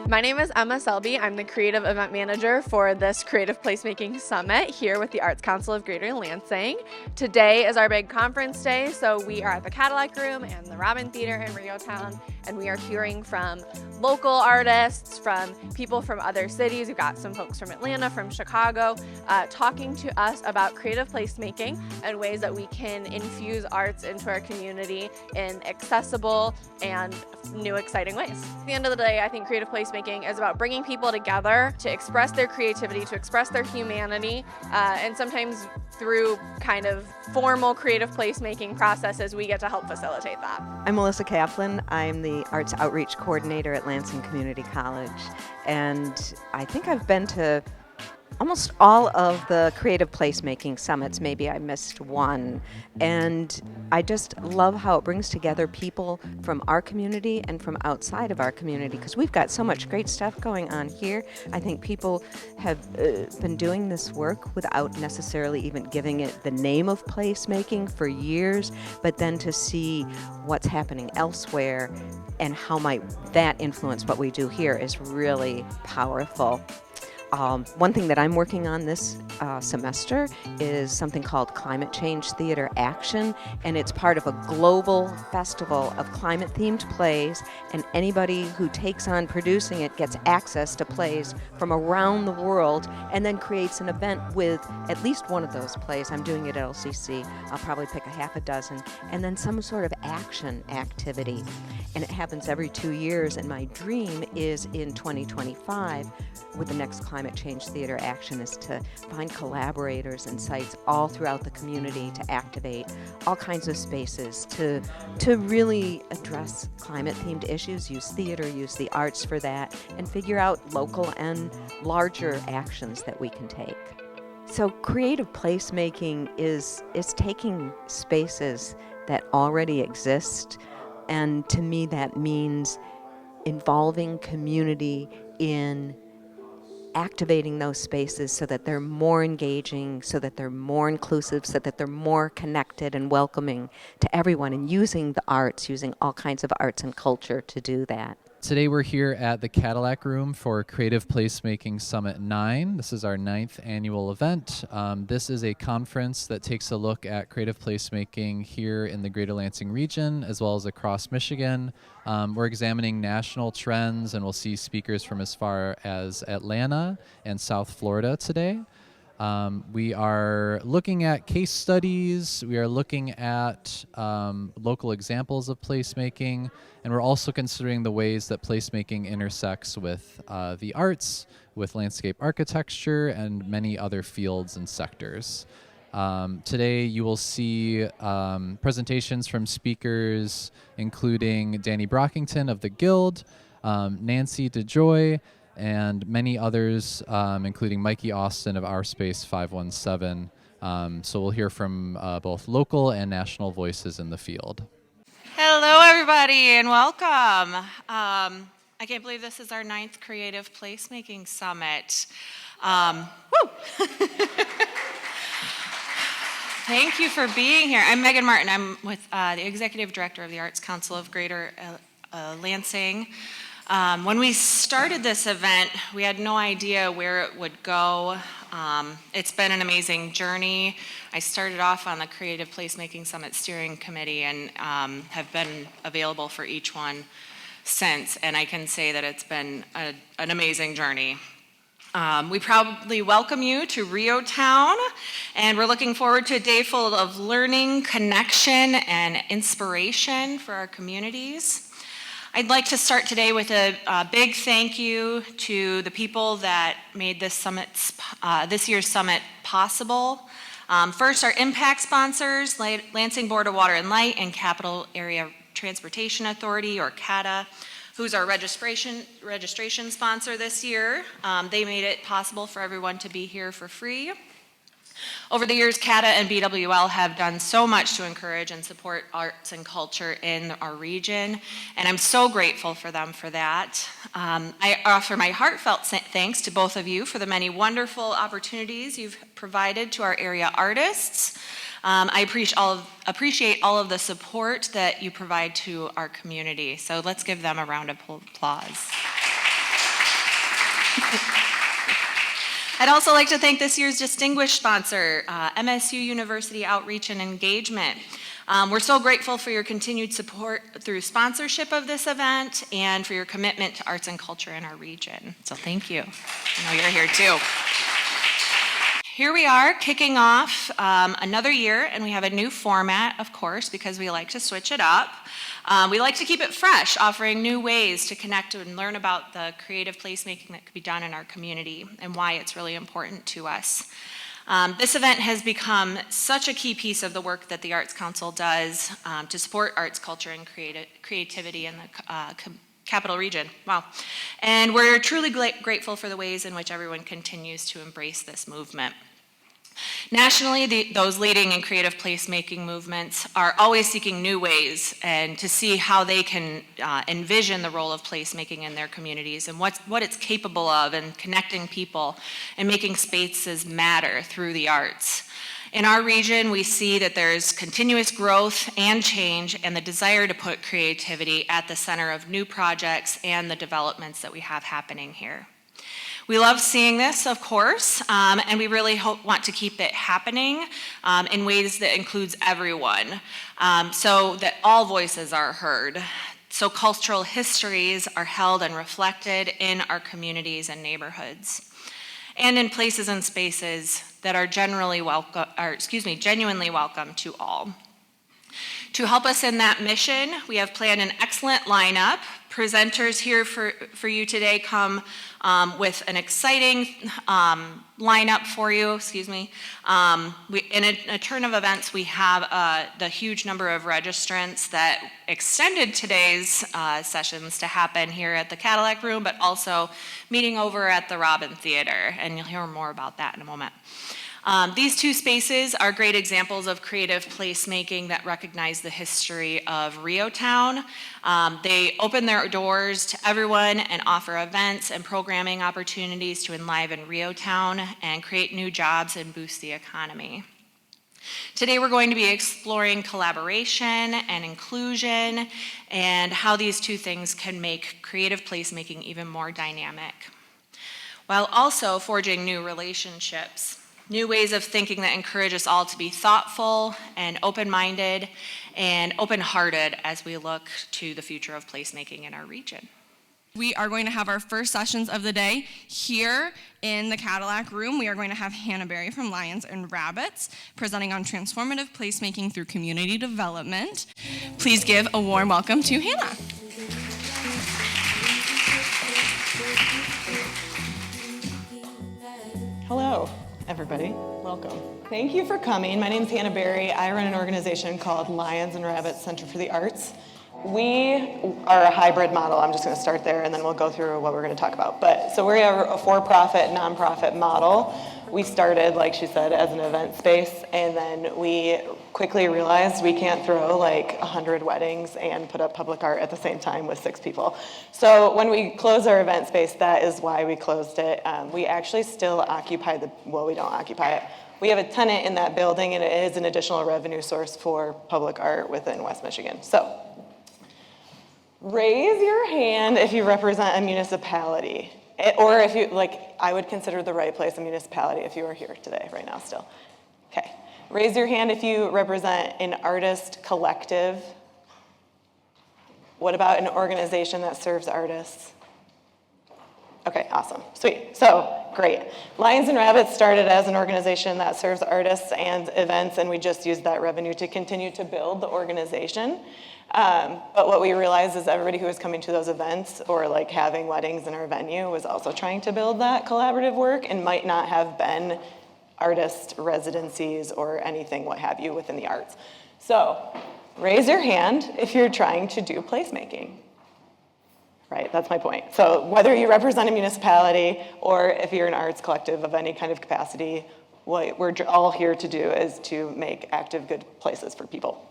My name is Emma Selby. I'm the creative event manager for this Creative Placemaking Summit here with the Arts Council of Greater Lansing. Today is our big conference day, so we are at the Cadillac Room and the Robin Theater in Riotown, and we are hearing from local artists, from people from other cities. We've got some folks from Atlanta, from Chicago, talking to us about creative placemaking and ways that we can infuse arts into our community in accessible and new, exciting ways. At the end of the day, I think creative placemaking is about bringing people together to express their creativity, to express their humanity, and sometimes through kind of formal creative placemaking processes, we get to help facilitate that. I'm Melissa Kaplan. I'm the Arts Outreach Coordinator at Lansing Community College, and I think I've been to almost all of the creative placemaking summits. Maybe I missed one, and I just love how it brings together people from our community and from outside of our community, because we've got so much great stuff going on here. I think people have been doing this work without necessarily even giving it the name of placemaking for years, but then to see what's happening elsewhere and how might that influence what we do here is really powerful. One thing that I'm working on this semester is something called Climate Change Theater Action, and it's part of a global festival of climate-themed plays, and anybody who takes on producing it gets access to plays from around the world and then creates an event with at least one of those plays. I'm doing it at LCC. I'll probably pick a half a dozen, and then some sort of action activity. And it happens every 2 years, and my dream is in 2025 with the next Climate Change Theater Action is to find collaborators and sites all throughout the community to activate all kinds of spaces to really address climate-themed issues, use theater, use the arts for that, and figure out local and larger actions that we can take. So creative placemaking is taking spaces that already exist, and to me that means involving community in activating those spaces so that they're more engaging, so that they're more inclusive, so that they're more connected and welcoming to everyone, and using the arts, using all kinds of arts and culture to do that. Today we're here at the Cadillac Room for Creative Placemaking Summit 9. This is our 9th annual event. This is a conference that takes a look at creative placemaking here in the Greater Lansing region as well as across Michigan. We're examining national trends, and we'll see speakers from as far as Atlanta and South Florida today. We are looking at case studies, we are looking at local examples of placemaking, and we're also considering the ways that placemaking intersects with the arts, with landscape architecture, and many other fields and sectors. Today you will see presentations from speakers including Danny Brockington of the Guild, Nancy DeJoy, and many others, including Mikey Austin of Our Space 517. So we'll hear from both local and national voices in the field. Hello, everybody, and welcome. I can't believe this is our 9th Creative Placemaking Summit. Thank you for being here. I'm Megan Martin. I'm with the Executive Director of the Arts Council of Greater Lansing. When we started this event, we had no idea where it would go. It's been an amazing journey. I started off on the Creative Placemaking Summit Steering Committee and have been available for each one since, and I can say that it's been an amazing journey. We proudly welcome you to Riotown, and we're looking forward to a day full of learning, connection, and inspiration for our communities. I'd like to start today with a big thank you to the people that made this year's summit possible. First, our impact sponsors, Lansing Board of Water and Light and Capital Area Transportation Authority, or CATA, who's our registration sponsor this year. They made it possible for everyone to be here for free. Over the years, CATA and BWL have done so much to encourage and support arts and culture in our region, and I'm so grateful for them for that. I offer my heartfelt thanks to both of you for the many wonderful opportunities you've provided to our area artists. I appreciate all of the support that you provide to our community, so let's give them a round of applause. I'd also like to thank this year's distinguished sponsor, MSU University Outreach and Engagement. We're so grateful for your continued support through sponsorship of this event and for your commitment to arts and culture in our region. So thank you. I know you're here too. Here we are kicking off another year, and we have a new format, of course, because we like to switch it up. We like to keep it fresh, offering new ways to connect and learn about the creative placemaking that could be done in our community and why it's really important to us. This event has become such a key piece of the work that the Arts Council does to support arts, culture, and creativity in the Capital Region. Wow. And we're truly grateful for the ways in which everyone continues to embrace this movement. Nationally, those leading in creative placemaking movements are always seeking new ways and to see how they can envision the role of placemaking in their communities and what it's capable of and connecting people and making spaces matter through the arts. In our region, we see that there's continuous growth and change and the desire to put creativity at the center of new projects and the developments that we have happening here. We love seeing this, of course, and we really want to keep it happening in ways that includes everyone, so that all voices are heard. So cultural histories are held and reflected in our communities and neighborhoods, and in places and spaces that are genuinely welcome to all. To help us in that mission, we have planned an excellent lineup. Presenters here for you today come with an exciting lineup for you, in a turn of events, we have the huge number of registrants that extended today's sessions to happen here at the Cadillac Room, but also meeting over at the Robin Theater, and you'll hear more about that in a moment. These two spaces are great examples of creative placemaking that recognize the history of Riotown. They open their doors to everyone and offer events and programming opportunities to enliven Riotown and create new jobs and boost the economy. Today we're going to be exploring collaboration and inclusion and how these two things can make creative placemaking even more dynamic, while also forging new relationships. New ways of thinking that encourage us all to be thoughtful and open-minded and open-hearted as we look to the future of placemaking in our region. We are going to have our first sessions of the day here in the Cadillac Room. We are going to have Hannah Berry from Lions and Rabbits presenting on transformative placemaking through community development. Please give a warm welcome to Hannah. Hello, everybody. Welcome. Thank you for coming. My name is Hannah Berry. I run an organization called Lions and Rabbits Center for the Arts. We are a hybrid model. I'm just going to start there, and then we'll go through what we're going to talk about. So we are a for-profit, nonprofit model. We started, like she said, as an event space, and then we quickly realized we can't throw like 100 weddings and put up public art at the same time with 6 people. So when we closed our event space, that is why we closed it. We actually still occupy we don't occupy it. We have a tenant in that building, and it is an additional revenue source for public art within West Michigan. So raise your hand if you represent a municipality. Or if you, I would consider the right place a municipality if you are here today, right now still. Okay. Raise your hand if you represent an artist collective. What about an organization that serves artists? Okay, awesome, sweet. So, great. Lions and Rabbits started as an organization that serves artists and events, and we just used that revenue to continue to build the organization. But what we realized is everybody who was coming to those events or having weddings in our venue was also trying to build that collaborative work and might not have been artist residencies or anything, what have you, within the arts. So raise your hand if you're trying to do placemaking. Right, that's my point. So whether you represent a municipality or if you're an arts collective of any kind of capacity, what we're all here to do is to make active, good places for people.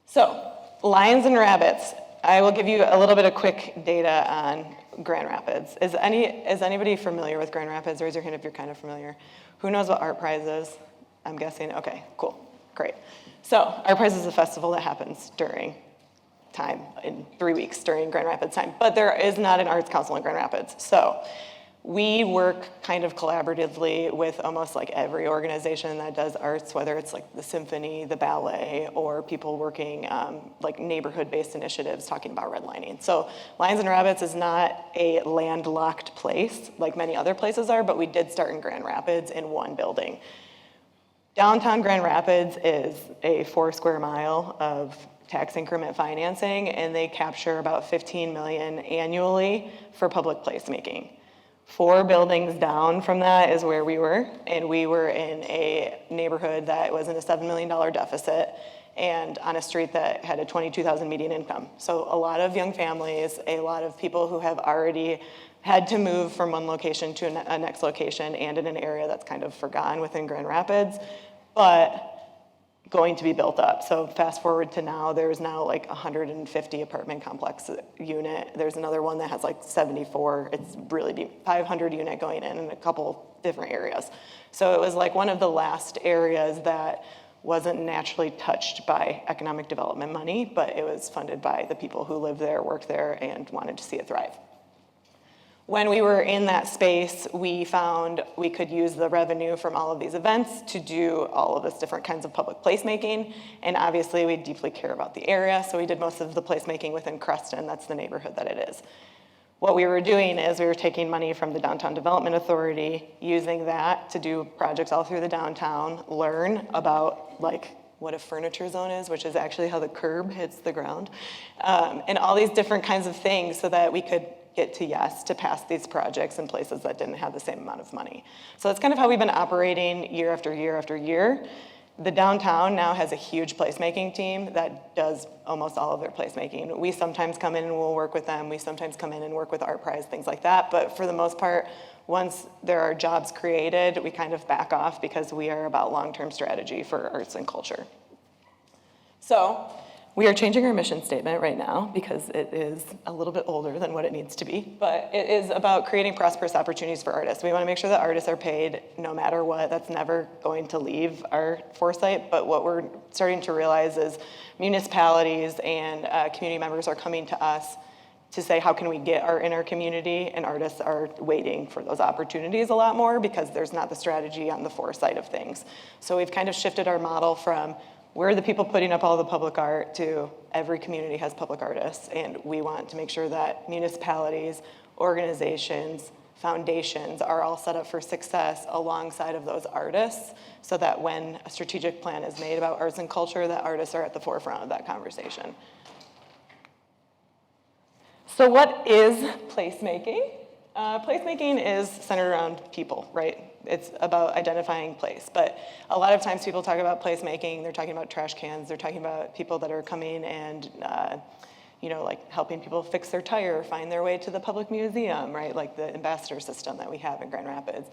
So, Lions and Rabbits. I will give you a little bit of quick data on Grand Rapids. Is anybody familiar with Grand Rapids? Raise your hand if you're kind of familiar. Who knows what Art Prize is? I'm guessing. Okay, cool, great. So, Art Prize is a festival that happens during time in 3 weeks during Grand Rapids time. But there is not an arts council in Grand Rapids. So we work kind of collaboratively with almost like every organization that does arts, whether it's like the symphony, the ballet, or people working like neighborhood-based initiatives talking about redlining. So Lions and Rabbits is not a landlocked place like many other places are, but we did start in Grand Rapids in one building. Downtown Grand Rapids is a 4 square mile of tax increment financing, and they capture about 15 million annually for public placemaking. 4 buildings down from that is where we were, and we were in a neighborhood that was in a $7 million deficit and on a street that had a 22,000 median income. So a lot of young families, a lot of people who have already had to move from one location to a next location and in an area that's kind of forgotten within Grand Rapids, but going to be built up. So fast forward to now, there's now like 150 apartment complex unit. There's another one that has like 74. It's really 500 unit going in a couple different areas. So it was like one of the last areas that wasn't naturally touched by economic development money, but it was funded by the people who lived there, worked there, and wanted to see it thrive. When we were in that space, we found we could use the revenue from all of these events to do all of this different kinds of public placemaking. And obviously, we deeply care about the area, so we did most of the placemaking within Creston. That's the neighborhood that it is. What we were doing is we were taking money from the Downtown Development Authority, using that to do projects all through the downtown, learn about like what a furniture zone is, which is actually how the curb hits the ground, and all these different kinds of things so that we could get to yes to pass these projects in places that didn't have the same amount of money. So that's kind of how we've been operating year after year after year. The downtown now has a huge placemaking team that does almost all of their placemaking. We sometimes come in and we'll work with them. We sometimes come in and work with Art Prize, things like that. But for the most part, once there are jobs created, we kind of back off because we are about long-term strategy for arts and culture. So we are changing our mission statement right now because it is a little bit older than what it needs to be, but it is about creating prosperous opportunities for artists. We want to make sure that artists are paid no matter what. That's never going to leave our foresight, but what we're starting to realize is municipalities and community members are coming to us to say, how can we get art in our community? And artists are waiting for those opportunities a lot more because there's not the strategy on the foresight of things. So we've kind of shifted our model from we're the people putting up all the public art to every community has public artists, and we want to make sure that municipalities, organizations, foundations are all set up for success alongside of those artists so that when a strategic plan is made about arts and culture, that artists are at the forefront of that conversation. So what is placemaking? Placemaking is centered around people, right? It's about identifying place. But a lot of times people talk about placemaking, they're talking about trash cans, they're talking about people that are coming and, like helping people fix their tire, find their way to the public museum, right? Like the ambassador system that we have in Grand Rapids.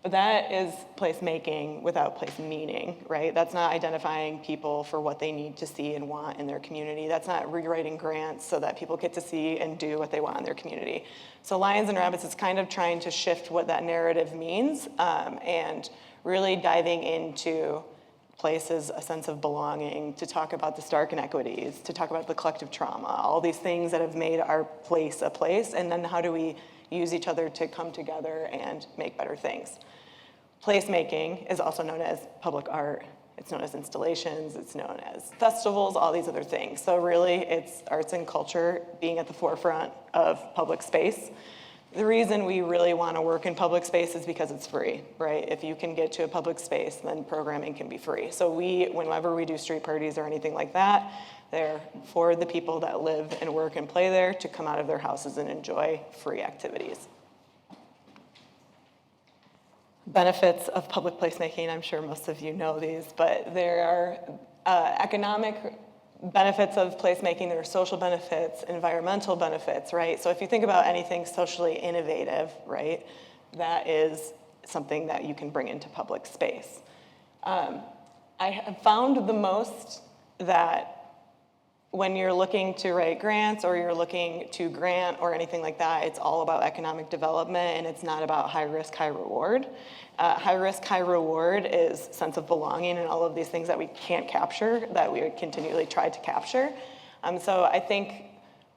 But that is placemaking without place meaning, right? That's not identifying people for what they need to see and want in their community. That's not rewriting grants so that people get to see and do what they want in their community. So Lions and Rabbits is kind of trying to shift what that narrative means and really diving into places, a sense of belonging, to talk about the stark inequities, to talk about the collective trauma, all these things that have made our place a place, and then how do we use each other to come together and make better things. Placemaking is also known as public art. It's known as installations. It's known as festivals, all these other things. So really, it's arts and culture being at the forefront of public space. The reason we really want to work in public space is because it's free, right? If you can get to a public space, then programming can be free. So whenever we do street parties or anything like that, they're for the people that live and work and play there to come out of their houses and enjoy free activities. Benefits of public placemaking, I'm sure most of you know these, but there are economic benefits of placemaking, there are social benefits, environmental benefits, right? So if you think about anything socially innovative, right, that is something that you can bring into public space. I have found the most that when you're looking to write grants or you're looking to grant or anything like that, it's all about economic development and it's not about high risk, high reward. High risk, high reward is sense of belonging and all of these things that we can't capture, that we continually try to capture. So I think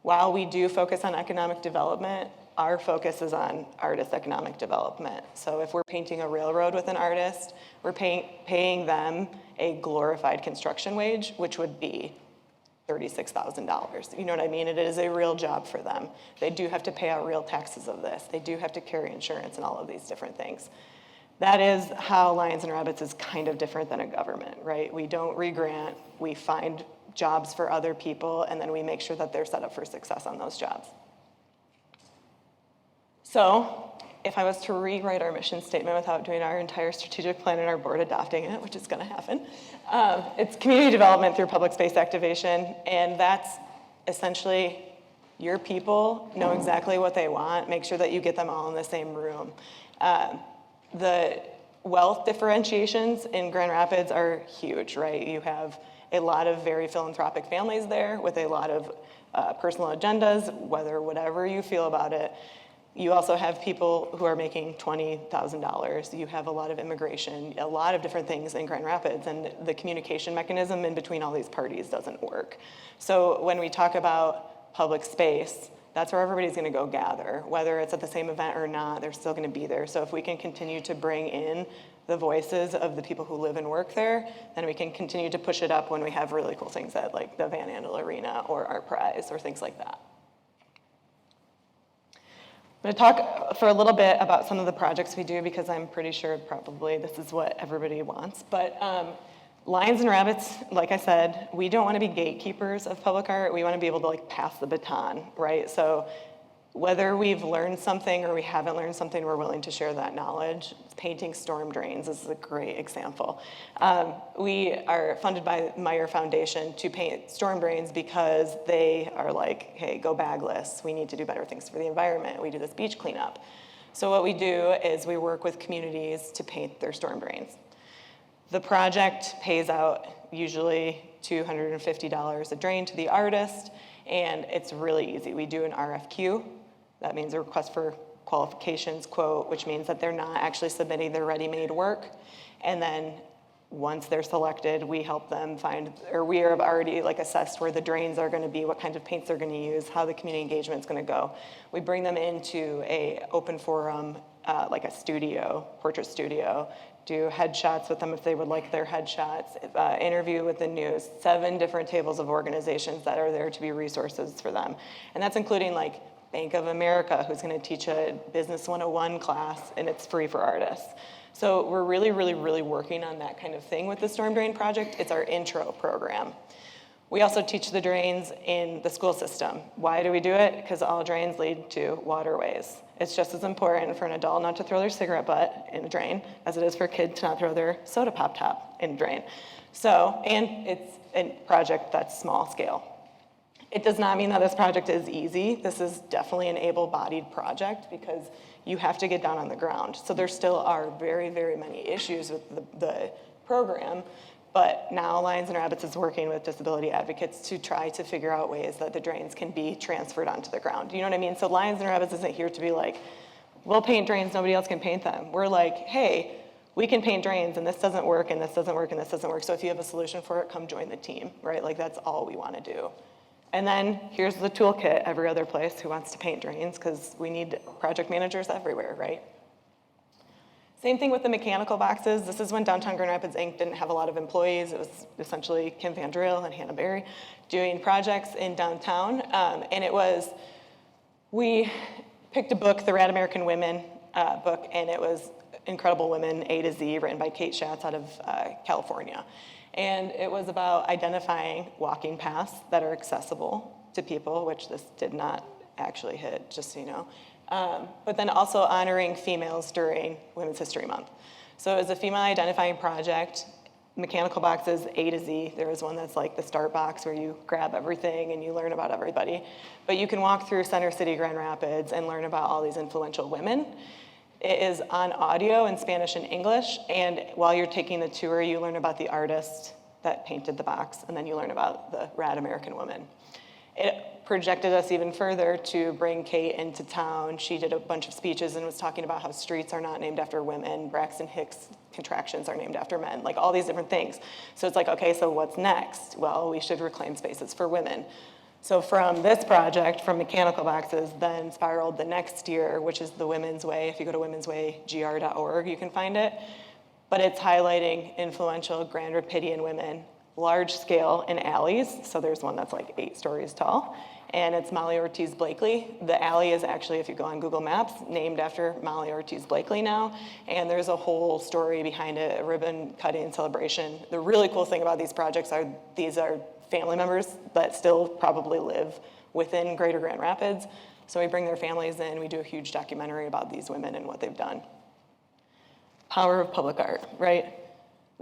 while we do focus on economic development, our focus is on artist economic development. So if we're painting a railroad with an artist, we're paying them a glorified construction wage, which would be $36,000. You know what I mean? It is a real job for them. They do have to pay out real taxes of this. They do have to carry insurance and all of these different things. That is how Lions and Rabbits is kind of different than a government, right? We don't re-grant, we find jobs for other people, and then we make sure that they're set up for success on those jobs. So if I was to rewrite our mission statement without doing our entire strategic plan and our board adopting it, which is going to happen, it's community development through public space activation, and that's essentially your people know exactly what they want, make sure that you get them all in the same room. The wealth differentiations in Grand Rapids are huge, right? You have a lot of very philanthropic families there with a lot of personal agendas, whatever you feel about it. You also have people who are making $20,000. You have a lot of immigration, a lot of different things in Grand Rapids, and the communication mechanism in between all these parties doesn't work. So when we talk about public space, that's where everybody's going to go gather. Whether it's at the same event or not, they're still going to be there. So if we can continue to bring in the voices of the people who live and work there, then we can continue to push it up when we have really cool things at like the Van Andel Arena or Art Prize or things like that. I'm going to talk for a little bit about some of the projects we do because I'm pretty sure probably this is what everybody wants. But Lions and Rabbits, like I said, we don't want to be gatekeepers of public art. We want to be able to like pass the baton, right? So whether we've learned something or we haven't learned something, we're willing to share that knowledge. Painting storm drains is a great example. We are funded by Meyer Foundation to paint storm drains because they are like, hey, go bagless. We need to do better things for the environment. We do this beach cleanup. So what we do is we work with communities to paint their storm drains. The project pays out usually $250 a drain to the artist, and it's really easy. We do an RFQ. That means a request for qualifications quote, which means that they're not actually submitting their ready-made work. And then once they're selected, we help them find, or we are already like assessed where the drains are going to be, what kind of paints they're going to use, how the community engagement is going to go. We bring them into a open forum, like a studio, portrait studio, do headshots with them if they would like their headshots, interview with the news, 7 different tables of organizations that are there to be resources for them. And that's including like Bank of America, who's going to teach a Business 101 class, and it's free for artists. So we're really, really, really working on that kind of thing with the Storm Drain Project. It's our intro program. We also teach the drains in the school system. Why do we do it? Because all drains lead to waterways. It's just as important for an adult not to throw their cigarette butt in a drain as it is for a kid to not throw their soda pop top in a drain. So, and it's a project that's small scale. It does not mean that this project is easy. This is definitely an able-bodied project because you have to get down on the ground. So there still are very, very many issues with the program, but now Lions and Rabbits is working with disability advocates to try to figure out ways that the drains can be transferred onto the ground. You know what I mean? So Lions and Rabbits isn't here to be like, we'll paint drains, nobody else can paint them. We're like, hey, we can paint drains and this doesn't work and this doesn't work and this doesn't work. So if you have a solution for it, come join the team, right? Like that's all we want to do. And then here's the toolkit every other place who wants to paint drains because we need project managers everywhere, right? Same thing with the mechanical boxes. This is when Downtown Grand Rapids Inc. didn't have a lot of employees. It was essentially Kim Van Driel and Hannah Berry doing projects in downtown. And it was, we picked a book, the Rad American Women book, and it was Incredible Women, A to Z, written by Kate Schatz out of California. And it was about identifying walking paths that are accessible to people, which this did not actually hit, just so you know. But then also honoring females during Women's History Month. So it was a female identifying project, mechanical boxes A to Z. There was one that's like the start box where you grab everything and you learn about everybody. But you can walk through Center City, Grand Rapids and learn about all these influential women. It is on audio in Spanish and English, and while you're taking the tour, you learn about the artist that painted the box, and then you learn about the Rad American Woman. It projected us even further to bring Kate into town. She did a bunch of speeches and was talking about how streets are not named after women, Braxton Hicks contractions are named after men, like all these different things. So it's like, okay, so what's next? Well, we should reclaim spaces for women. So from this project, from mechanical boxes, then spiraled the next year, which is the Women's Way. If you go to womenswaygr.org, you can find it. But it's highlighting influential Grand Rapidian women, large scale in alleys. So there's one that's like 8 stories tall. And it's Molly Ortiz Blakely. The alley is actually, if you go on Google Maps, named after Molly Ortiz Blakely now. And there's a whole story behind it, a ribbon cutting celebration. The really cool thing about these projects are these are family members that still probably live within Greater Grand Rapids. So we bring their families in, we do a huge documentary about these women and what they've done. Power of public art, right?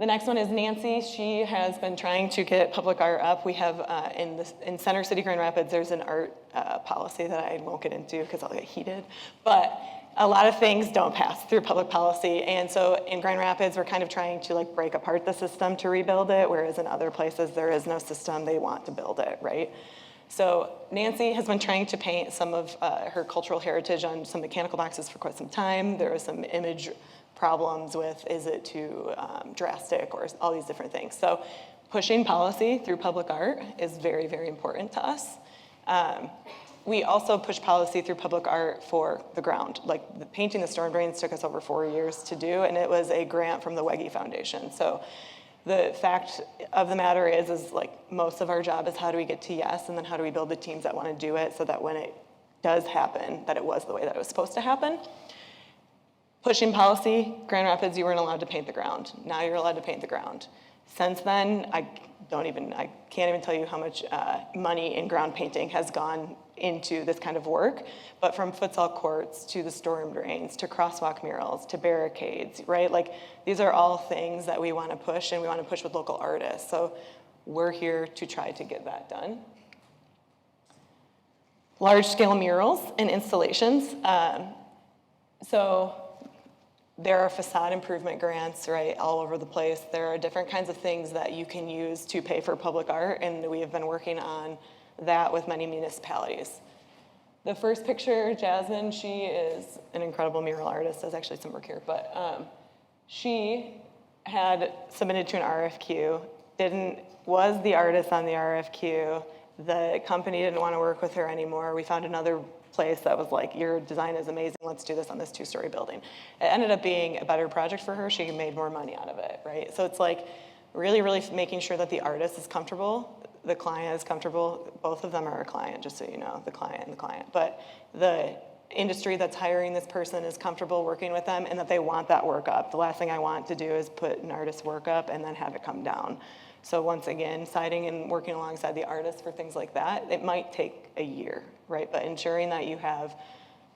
The next one is Nancy. She has been trying to get public art up. We have in Center City, Grand Rapids, there's an art policy that I won't get into because I'll get heated. But a lot of things don't pass through public policy. And so in Grand Rapids, we're kind of trying to like break apart the system to rebuild it, whereas in other places, there is no system, they want to build it, right? So Nancy has been trying to paint some of her cultural heritage on some mechanical boxes for quite some time. There was some image problems with, is it too drastic, or all these different things. So pushing policy through public art is very, very important to us. We also push policy through public art for the ground. Like painting the storm drains took us over 4 years to do, and it was a grant from the Wegge Foundation. So the fact of the matter is like most of our job is how do we get to yes, and then how do we build the teams that want to do it so that when it does happen, that it was the way that it was supposed to happen. Pushing policy, Grand Rapids, you weren't allowed to paint the ground. Now you're allowed to paint the ground. Since then, I can't even tell you how much money in ground painting has gone into this kind of work, but from futsal courts to the storm drains, to crosswalk murals, to barricades, right? Like these are all things that we want to push, and we want to push with local artists. So we're here to try to get that done. Large scale murals and installations. So there are facade improvement grants, right, all over the place. There are different kinds of things that you can use to pay for public art, and we have been working on that with many municipalities. The first picture, Jasmine, she is an incredible mural artist. There's actually some work here, but she had submitted to an RFQ, was the artist on the RFQ. The company didn't want to work with her anymore. We found another place that was like, your design is amazing, let's do this on this 2-story building. It ended up being a better project for her. She made more money out of it, right? So it's like really, really making sure that the artist is comfortable, the client is comfortable. Both of them are a client, just so you know, the client and the client. But the industry that's hiring this person is comfortable working with them and that they want that work up. The last thing I want to do is put an artist's work up and then have it come down. So once again, citing and working alongside the artist for things like that, it might take a year, right? But ensuring that you have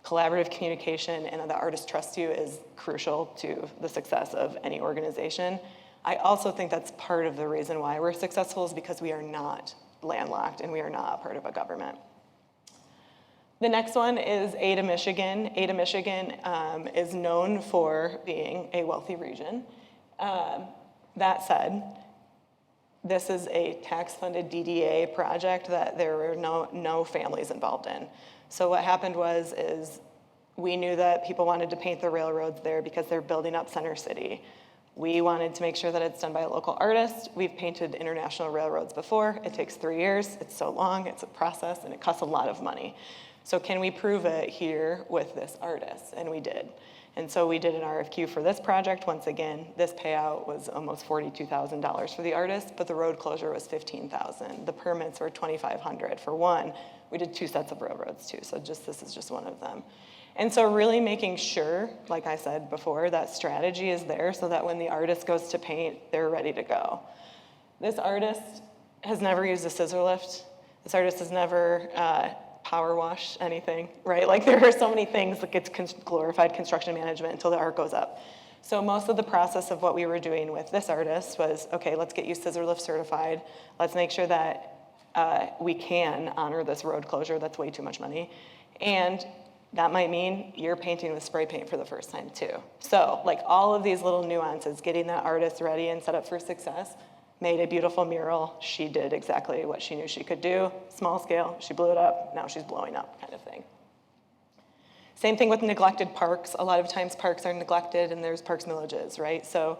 collaborative communication and that the artist trusts you is crucial to the success of any organization. I also think that's part of the reason why we're successful is because we are not landlocked and we are not part of a government. The next one is Ada, Michigan. Ada, Michigan is known for being a wealthy region. That said, this is a tax-funded DDA project that there were no families involved in. So what happened is we knew that people wanted to paint the railroads there because they're building up Center City. We wanted to make sure that it's done by a local artist. We've painted international railroads before. It takes 3 years. It's so long. It's a process, and it costs a lot of money. So can we prove it here with this artist? And we did. And so we did an RFQ for this project. Once again, this payout was almost $42,000 for the artist, but the road closure was $15,000. The permits were $2,500 for one. We did 2 sets of railroads too, so this is just one of them. And so really making sure, like I said before, that strategy is there so that when the artist goes to paint, they're ready to go. This artist has never used a scissor lift. This artist has never power wash anything, right? Like there are so many things that gets glorified construction management until the art goes up. So most of the process of what we were doing with this artist was, okay, let's get you scissor lift certified. Let's make sure that we can honor this road closure. That's way too much money. And that might mean you're painting with spray paint for the first time too. So like all of these little nuances, getting that artist ready and set up for success made a beautiful mural. She did exactly what she knew she could do. Small scale, she blew it up, now she's blowing up kind of thing. Same thing with neglected parks. A lot of times parks are neglected and there's parks villages, right? So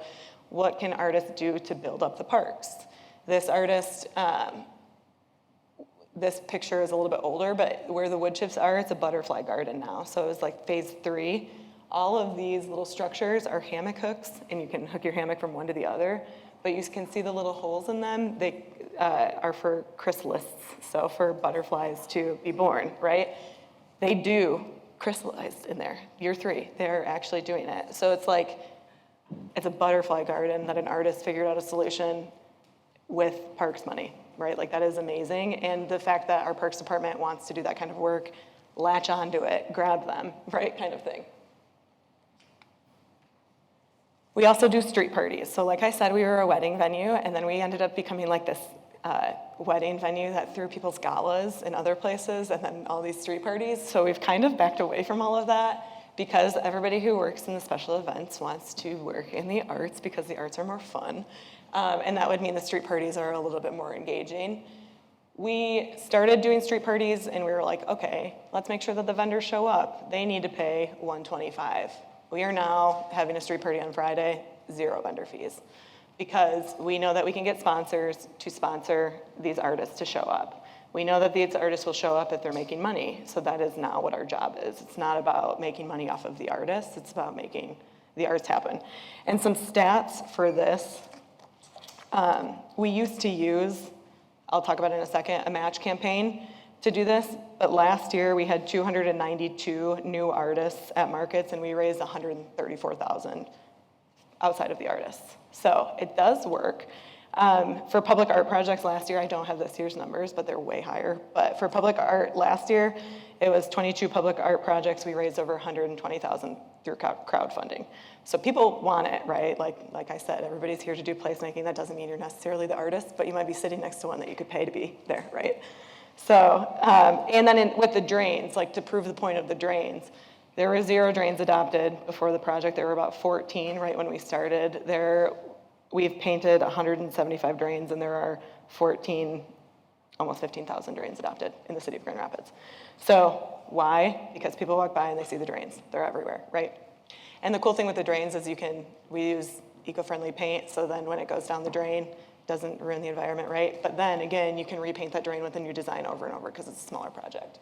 what can artists do to build up the parks? This artist, this picture is a little bit older, but where the wood chips are, it's a butterfly garden now. So it was like phase 3. All of these little structures are hammock hooks, and you can hook your hammock from one to the other, but you can see the little holes in them. They are for chrysalises, so for butterflies to be born, right? They do crystallize in there. Year 3, they're actually doing it. So it's like, it's a butterfly garden that an artist figured out a solution with parks money, right? Like that is amazing. And the fact that our parks department wants to do that kind of work, latch onto it, grab them, right? Kind of thing. We also do street parties. So like I said, we were a wedding venue, and then we ended up becoming like this wedding venue that threw people's galas in other places, and then all these street parties. So we've kind of backed away from all of that because everybody who works in the special events wants to work in the arts because the arts are more fun. And that would mean the street parties are a little bit more engaging. We started doing street parties and we were like, okay, let's make sure that the vendors show up. They need to pay $125. We are now having a street party on Friday, 0 vendor fees, because we know that we can get sponsors to sponsor these artists to show up. We know that these artists will show up if they're making money, so that is now what our job is. It's not about making money off of the artists, it's about making the arts happen. And some stats for this, we used to use, I'll talk about it in a second, a match campaign to do this, but last year we had 292 new artists at markets and we raised $134,000 outside of the artists. So it does work. For public art projects last year, I don't have this year's numbers, but they're way higher. But for public art last year, it was 22 public art projects. We raised over $120,000 through crowdfunding. So people want it, right? Like I said, everybody's here to do placemaking. That doesn't mean you're necessarily the artist, but you might be sitting next to one that you could pay to be there, right? So, and then with the drains, like to prove the point of the drains, there were 0 drains adopted before the project. There were about 14 right when we started. We've painted 175 drains and there are 14, almost 15,000 drains adopted in the city of Grand Rapids. So why? Because people walk by and they see the drains. They're everywhere, right? And the cool thing with the drains is we use eco-friendly paint, so then when it goes down the drain, doesn't ruin the environment, right? But then again, you can repaint that drain with a new design over and over because it's a smaller project.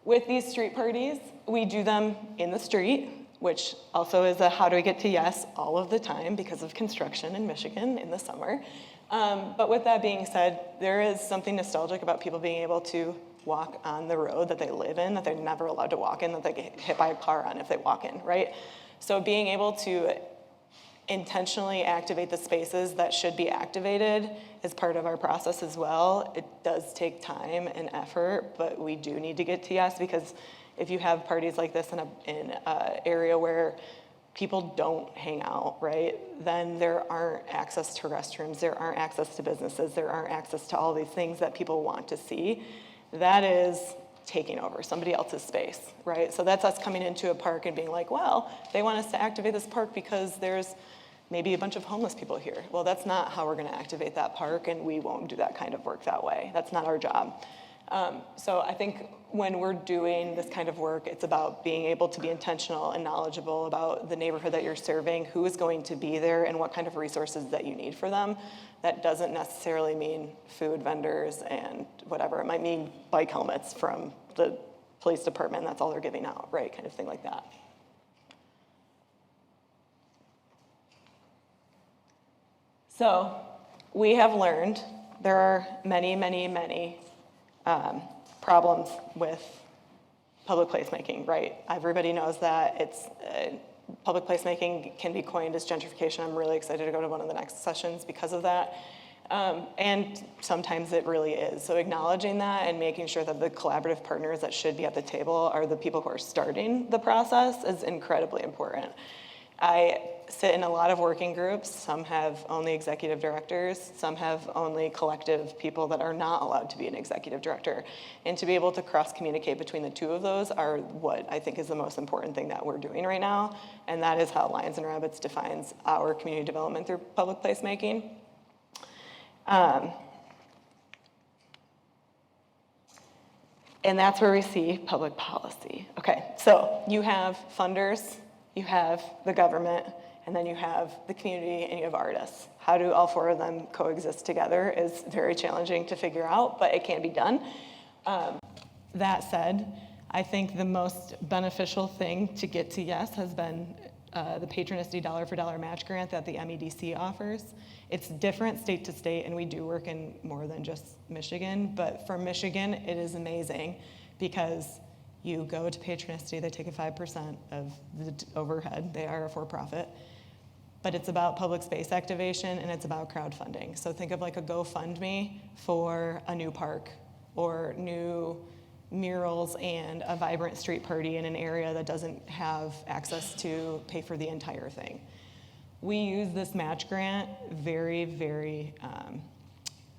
With these street parties, we do them in the street, which also is a how do we get to yes all of the time because of construction in Michigan in the summer. But with that being said, there is something nostalgic about people being able to walk on the road that they live in, that they're never allowed to walk in, that they get hit by a car on if they walk in, right? So being able to intentionally activate the spaces that should be activated is part of our process as well. It does take time and effort, but we do need to get to yes, because if you have parties like this in an area where people don't hang out, right, then there aren't access to restrooms, there aren't access to businesses, there aren't access to all these things that people want to see. That is taking over somebody else's space, right? So that's us coming into a park and being like, well, they want us to activate this park because there's maybe a bunch of homeless people here. Well, that's not how we're gonna activate that park, and we won't do that kind of work that way. That's not our job. So I think when we're doing this kind of work, it's about being able to be intentional and knowledgeable about the neighborhood that you're serving, who is going to be there, and what kind of resources that you need for them. That doesn't necessarily mean food vendors and whatever. It might mean bike helmets from the police department, that's all they're giving out, right? Kind of thing like that. So we have learned there are many, many, many problems with public placemaking, right? Everybody knows that it's public placemaking can be coined as gentrification. I'm really excited to go to one of the next sessions because of that. And sometimes it really is. So acknowledging that and making sure that the collaborative partners that should be at the table are the people who are starting the process is incredibly important. I sit in a lot of working groups. Some have only executive directors. Some have only collective people that are not allowed to be an executive director. And to be able to cross-communicate between the two of those are what I think is the most important thing that we're doing right now. And that is how Lions and Rabbits defines our community development through public placemaking. And that's where we see public policy. Okay, so you have funders, you have the government, and then you have the community, and you have artists. How do all four of them coexist together is very challenging to figure out, but it can be done. That said, I think the most beneficial thing to get to yes has been the Patronicity dollar for dollar match grant that the MEDC offers. It's different state to state, and we do work in more than just Michigan, but for Michigan, it is amazing because you go to Patronicity, they take a 5% of the overhead, they are a for-profit, but it's about public space activation and it's about crowdfunding. So think of like a GoFundMe for a new park or new murals and a vibrant street party in an area that doesn't have access to pay for the entire thing. We use this match grant very, very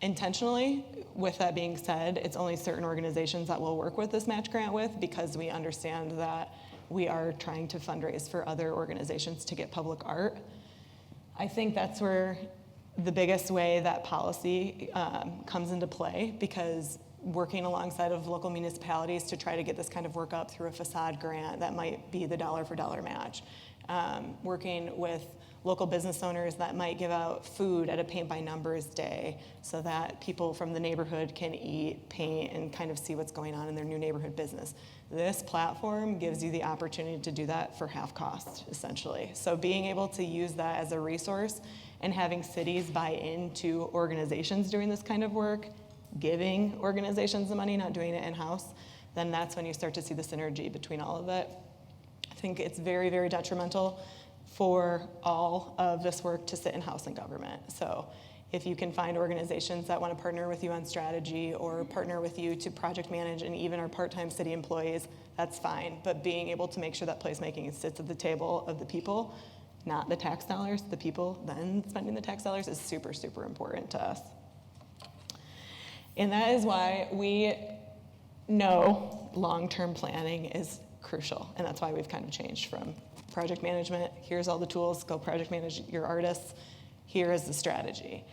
intentionally. With that being said, it's only certain organizations that we'll work with this match grant with because we understand that we are trying to fundraise for other organizations to get public art. I think that's where the biggest way that policy comes into play, because working alongside of local municipalities to try to get this kind of work up through a facade grant that might be the dollar for dollar match. Working with local business owners that might give out food at a paint by numbers day so that people from the neighborhood can eat, paint, and kind of see what's going on in their new neighborhood business. This platform gives you the opportunity to do that for half cost, essentially. So being able to use that as a resource and having cities buy into organizations doing this kind of work, giving organizations the money, not doing it in-house, then that's when you start to see the synergy between all of it. I think it's very, very detrimental for all of this work to sit in-house in government. So if you can find organizations that want to partner with you on strategy or partner with you to project manage and even our part-time city employees, that's fine. But being able to make sure that placemaking sits at the table of the people, not the tax dollars, the people then spending the tax dollars, is super, super important to us. And that is why we know long-term planning is crucial. And that's why we've kind of changed from project management, here's all the tools, go project manage your artists, here is the strategy.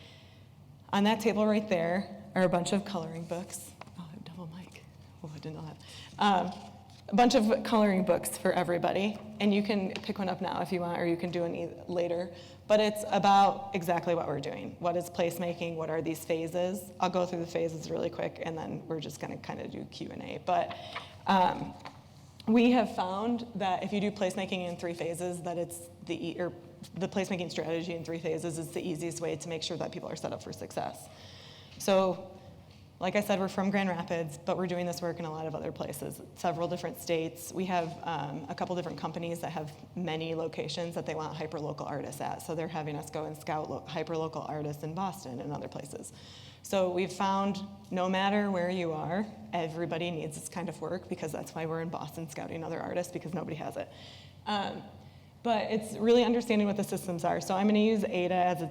On that table right there are a bunch of coloring books. Oh, I have double mic. Oh, I didn't know that. A bunch of coloring books for everybody, and you can pick one up now if you want, or you can do one later. But it's about exactly what we're doing. What is placemaking? What are these phases? I'll go through the phases really quick, and then we're just going to kind of do Q&A. But we have found that if you do placemaking in 3 phases, that it's the placemaking strategy in 3 phases is the easiest way to make sure that people are set up for success. So, like I said, we're from Grand Rapids, but we're doing this work in a lot of other places, several different states. We have a couple different companies that have many locations that they want hyperlocal artists at. So they're having us go and scout hyperlocal artists in Boston and other places. So we've found no matter where you are, everybody needs this kind of work, because that's why we're in Boston scouting other artists, because nobody has it. But it's really understanding what the systems are. So I'm going to use Ada as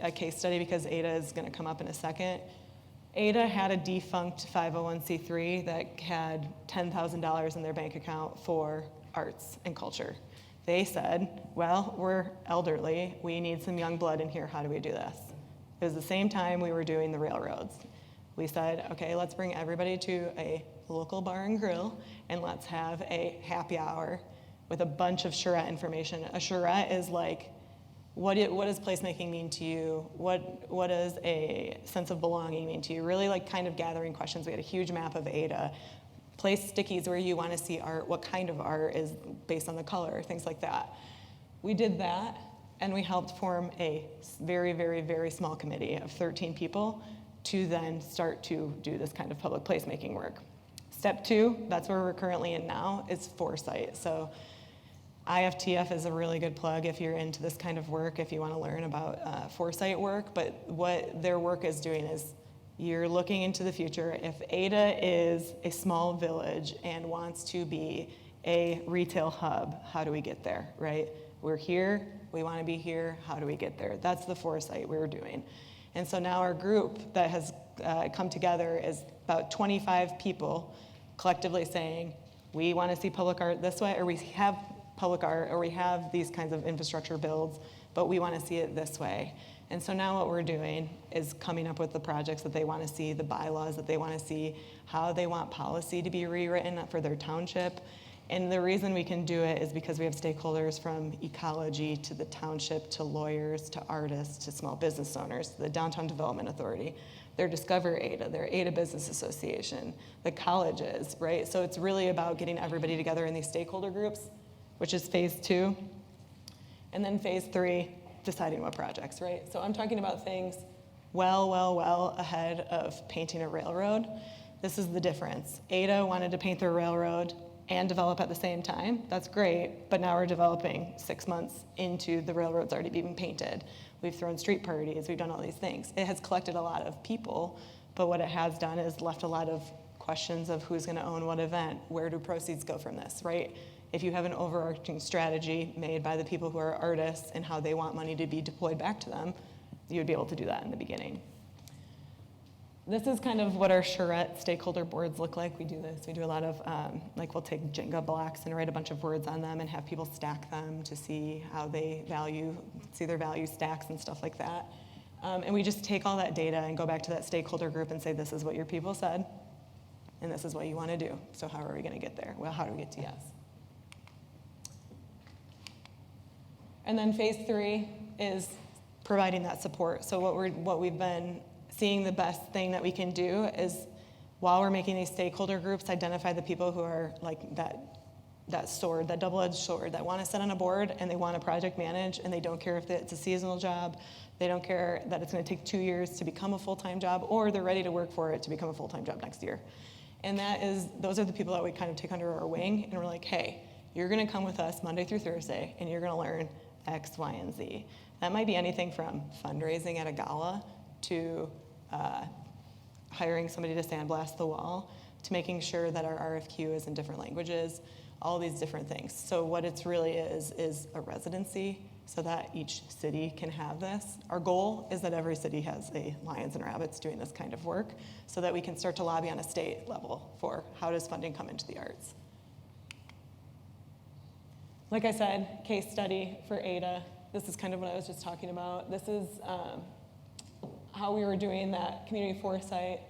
a case study, because Ada is going to come up in a second. Ada had a defunct 501c3 that had $10,000 in their bank account for arts and culture. They said, well, we're elderly, we need some young blood in here, how do we do this? It was the same time we were doing the railroads. We said, okay, let's bring everybody to a local bar and grill, and let's have a happy hour with a bunch of charrette information. A charrette is like, what does placemaking mean to you? What does a sense of belonging mean to you? Really like kind of gathering questions. We had a huge map of Ada. Place stickies where you want to see art, what kind of art is based on the color, things like that. We did that, and we helped form a very, very, very small committee of 13 people to then start to do this kind of public placemaking work. Step 2, that's where we're currently in now, is foresight. So IFTF is a really good plug if you're into this kind of work, if you want to learn about foresight work. But what their work is doing is you're looking into the future. If Ada is a small village and wants to be a retail hub, how do we get there, right? We're here, we want to be here, how do we get there? That's the foresight we're doing. And so now our group that has come together is about 25 people collectively saying, we want to see public art this way, or we have public art, or we have these kinds of infrastructure builds, but we want to see it this way. And so now what we're doing is coming up with the projects that they want to see, the bylaws that they want to see, how they want policy to be rewritten for their township. And the reason we can do it is because we have stakeholders from ecology to the township to lawyers to artists to small business owners, the Downtown Development Authority, their Discover ADA, their ADA Business Association, the colleges, right? So it's really about getting everybody together in these stakeholder groups, which is phase 2. And then phase 3, deciding what projects, right? So I'm talking about things well ahead of painting a railroad. This is the difference. ADA wanted to paint their railroad and develop at the same time. That's great, but now we're developing 6 months into the railroad's already being painted. We've thrown street parties, we've done all these things. It has collected a lot of people, but what it has done is left a lot of questions of who's gonna own what event, where do proceeds go from this, right? If you have an overarching strategy made by the people who are artists and how they want money to be deployed back to them, you would be able to do that in the beginning. This is kind of what our charrette stakeholder boards look like. We do this. We do a lot of, like we'll take Jenga blocks and write a bunch of words on them and have people stack them to see how they see their value stacks and stuff like that. And we just take all that data and go back to that stakeholder group and say, this is what your people said, and this is what you want to do. So how are we going to get there? Well, how do we get to yes? And then phase 3 is providing that support. So what we've been seeing, the best thing that we can do is, while we're making these stakeholder groups, identify the people who are like that sword, that double-edged sword, that want to sit on a board and they want to project manage, and they don't care if it's a seasonal job, they don't care that it's going to take 2 years to become a full-time job, or they're ready to work for it to become a full-time job next year. And those are the people that we kind of take under our wing, and we're like, hey, you're going to come with us Monday through Thursday, and you're going to learn X, Y, and Z. That might be anything from fundraising at a gala to hiring somebody to sandblast the wall, to making sure that our RFQ is in different languages, all these different things. So what it's really is a residency, so that each city can have this. Our goal is that every city has a Lions and Rabbits doing this kind of work, so that we can start to lobby on a state level for how does funding come into the arts. Like I said, case study for ADA. This is kind of what I was just talking about. This is how we were doing that community foresight.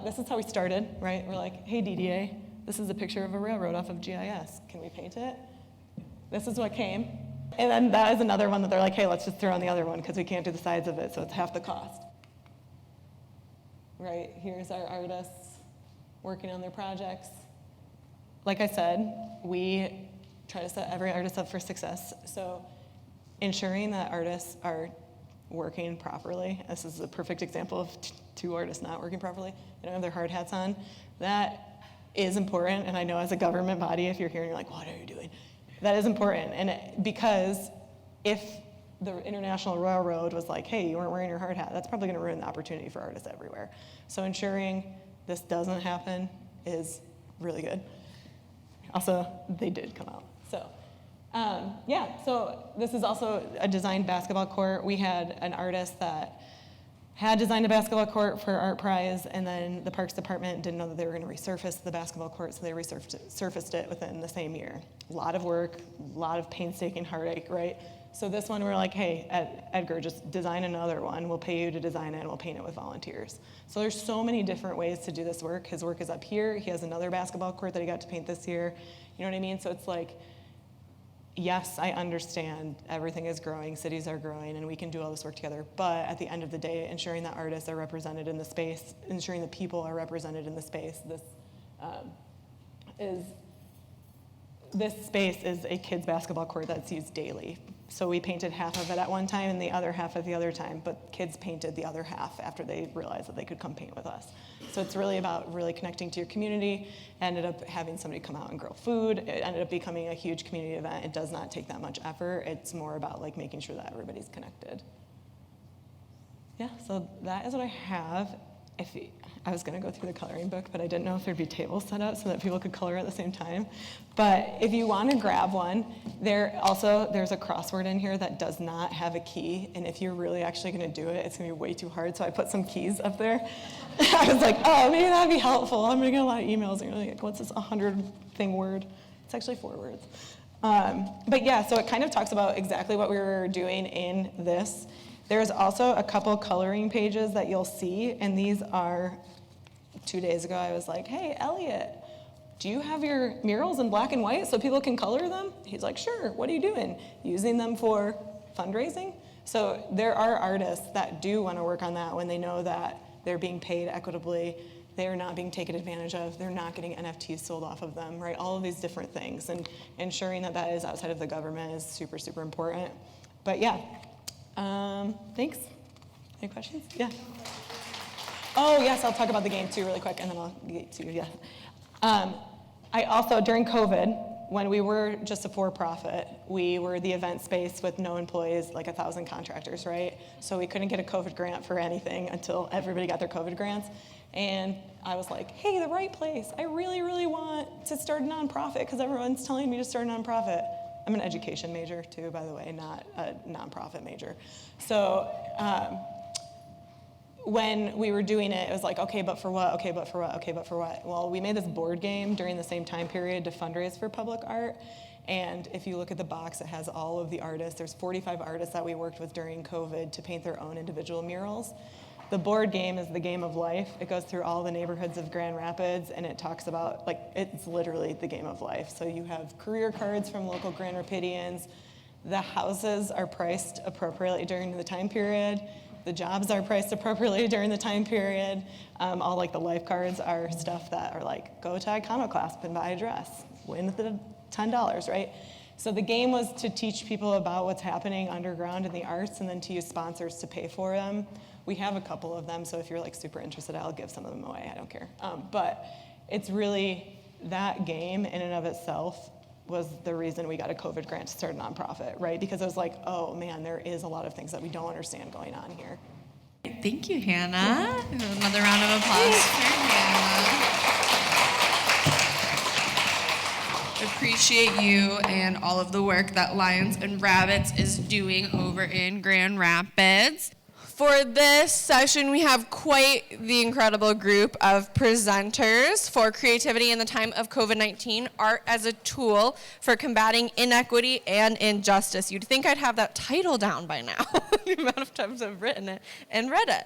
This is how we started, right? We're like, hey, DDA, this is a picture of a railroad off of GIS. Can we paint it? This is what came. And then that is another one that they're like, hey, let's just throw on the other one because we can't do the sides of it, so it's half the cost. Right, here's our artists working on their projects. Like I said, we try to set every artist up for success. So ensuring that artists are working properly. This is a perfect example of 2 artists not working properly. They don't have their hard hats on. That is important, and I know as a government body, if you're here and you're like, what are you doing? That is important, and because if the International Railroad was like, hey, you weren't wearing your hard hat, that's probably gonna ruin the opportunity for artists everywhere. So ensuring this doesn't happen is really good. Also, they did come out, so. So this is also a designed basketball court. We had an artist that had designed a basketball court for Art Prize, and then the Parks Department didn't know that they were going to resurface the basketball court, so they resurfaced it within the same year. A lot of work, a lot of painstaking heartache, right? So this one, we're like, hey, Edgar, just design another one. We'll pay you to design it, and we'll paint it with volunteers. So there's so many different ways to do this work. His work is up here. He has another basketball court that he got to paint this year. You know what I mean? So it's like, yes, I understand everything is growing, cities are growing, and we can do all this work together. But at the end of the day, ensuring that artists are represented in the space, ensuring that people are represented in the space, this space is a kids' basketball court that's used daily. So we painted half of it at one time and the other half at the other time, but kids painted the other half after they realized that they could come paint with us. So it's really about really connecting to your community. Ended up having somebody come out and grow food. It ended up becoming a huge community event. It does not take that much effort. It's more about like making sure that everybody's connected. Yeah, so that is what I have. I was going to go through the coloring book, but I didn't know if there'd be tables set up so that people could color at the same time. But if you want to grab one, there's a crossword in here that does not have a key, and if you're really actually going to do it, it's going to be way too hard, so I put some keys up there. I was like, oh, maybe that'd be helpful. I'm going to get a lot of emails, and you're like, what's this 100-thing word? It's actually 4 words. But yeah, so it kind of talks about exactly what we were doing in this. There's also a couple coloring pages that you'll see, and these are, 2 days ago I was like, hey, Elliot, do you have your murals in black and white so people can color them? He's like, sure, what are you doing? Using them for fundraising? So there are artists that do want to work on that when they know that they're being paid equitably, they are not being taken advantage of, they're not getting NFTs sold off of them, right? All of these different things, and ensuring that that is outside of the government is super, super important. But yeah, thanks. Any questions? Yeah. Oh yes, I'll talk about the game too really quick, and then I'll get to, yeah. I also, during COVID, when we were just a for-profit, we were the event space with no employees, like 1,000 contractors, right? So we couldn't get a COVID grant for anything until everybody got their COVID grants. And I was like, hey, the right place. I really, really want to start a nonprofit because everyone's telling me to start a nonprofit. I'm an education major too, by the way, not a nonprofit major. So when we were doing it, it was like, okay, but for what? Okay, but for what? Okay, but for what? Well, we made this board game during the same time period to fundraise for public art. And if you look at the box, it has all of the artists. There's 45 artists that we worked with during COVID to paint their own individual murals. The board game is the game of life. It goes through all the neighborhoods of Grand Rapids, and it talks about, like, it's literally the game of life. So you have career cards from local Grand Rapidians. The houses are priced appropriately during the time period. The jobs are priced appropriately during the time period. All like the life cards are stuff that are like, go to Iconoclast and buy a dress, win the $10, right? So the game was to teach people about what's happening underground in the arts and then to use sponsors to pay for them. We have a couple of them, so if you're like super interested, I'll give some of them away, I don't care. But it's really, that game in and of itself was the reason we got a COVID grant to start a nonprofit, right? Because it was like, oh man, there is a lot of things that we don't understand going on here. Thank you, Hannah. Another round of applause for Hannah. Appreciate you and all of the work that Lions and Rabbits is doing over in Grand Rapids. For this session, we have quite the incredible group of presenters for creativity in the time of COVID-19, art as a tool for combating inequity and injustice. You'd think I'd have that title down by now, the amount of times I've written it and read it.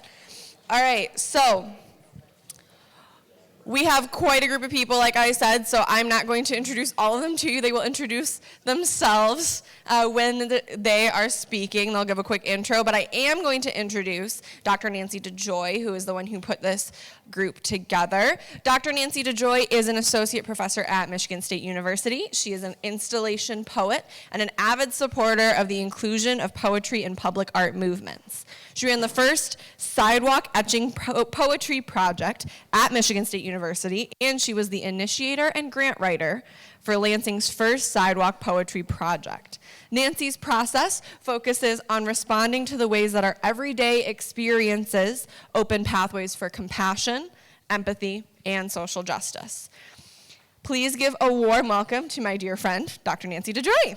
All right, so we have quite a group of people, like I said, so I'm not going to introduce all of them to you. They will introduce themselves when they are speaking. They'll give a quick intro, but I am going to introduce Dr. Nancy DeJoy, who is the one who put this group together. Dr. Nancy DeJoy is an associate professor at Michigan State University. She is an installation poet and an avid supporter of the inclusion of poetry in public art movements. She ran the first sidewalk etching poetry project at Michigan State University, and she was the initiator and grant writer for Lansing's first sidewalk poetry project. Nancy's process focuses on responding to the ways that our everyday experiences open pathways for compassion, empathy, and social justice. Please give a warm welcome to my dear friend, Dr. Nancy DeJoy.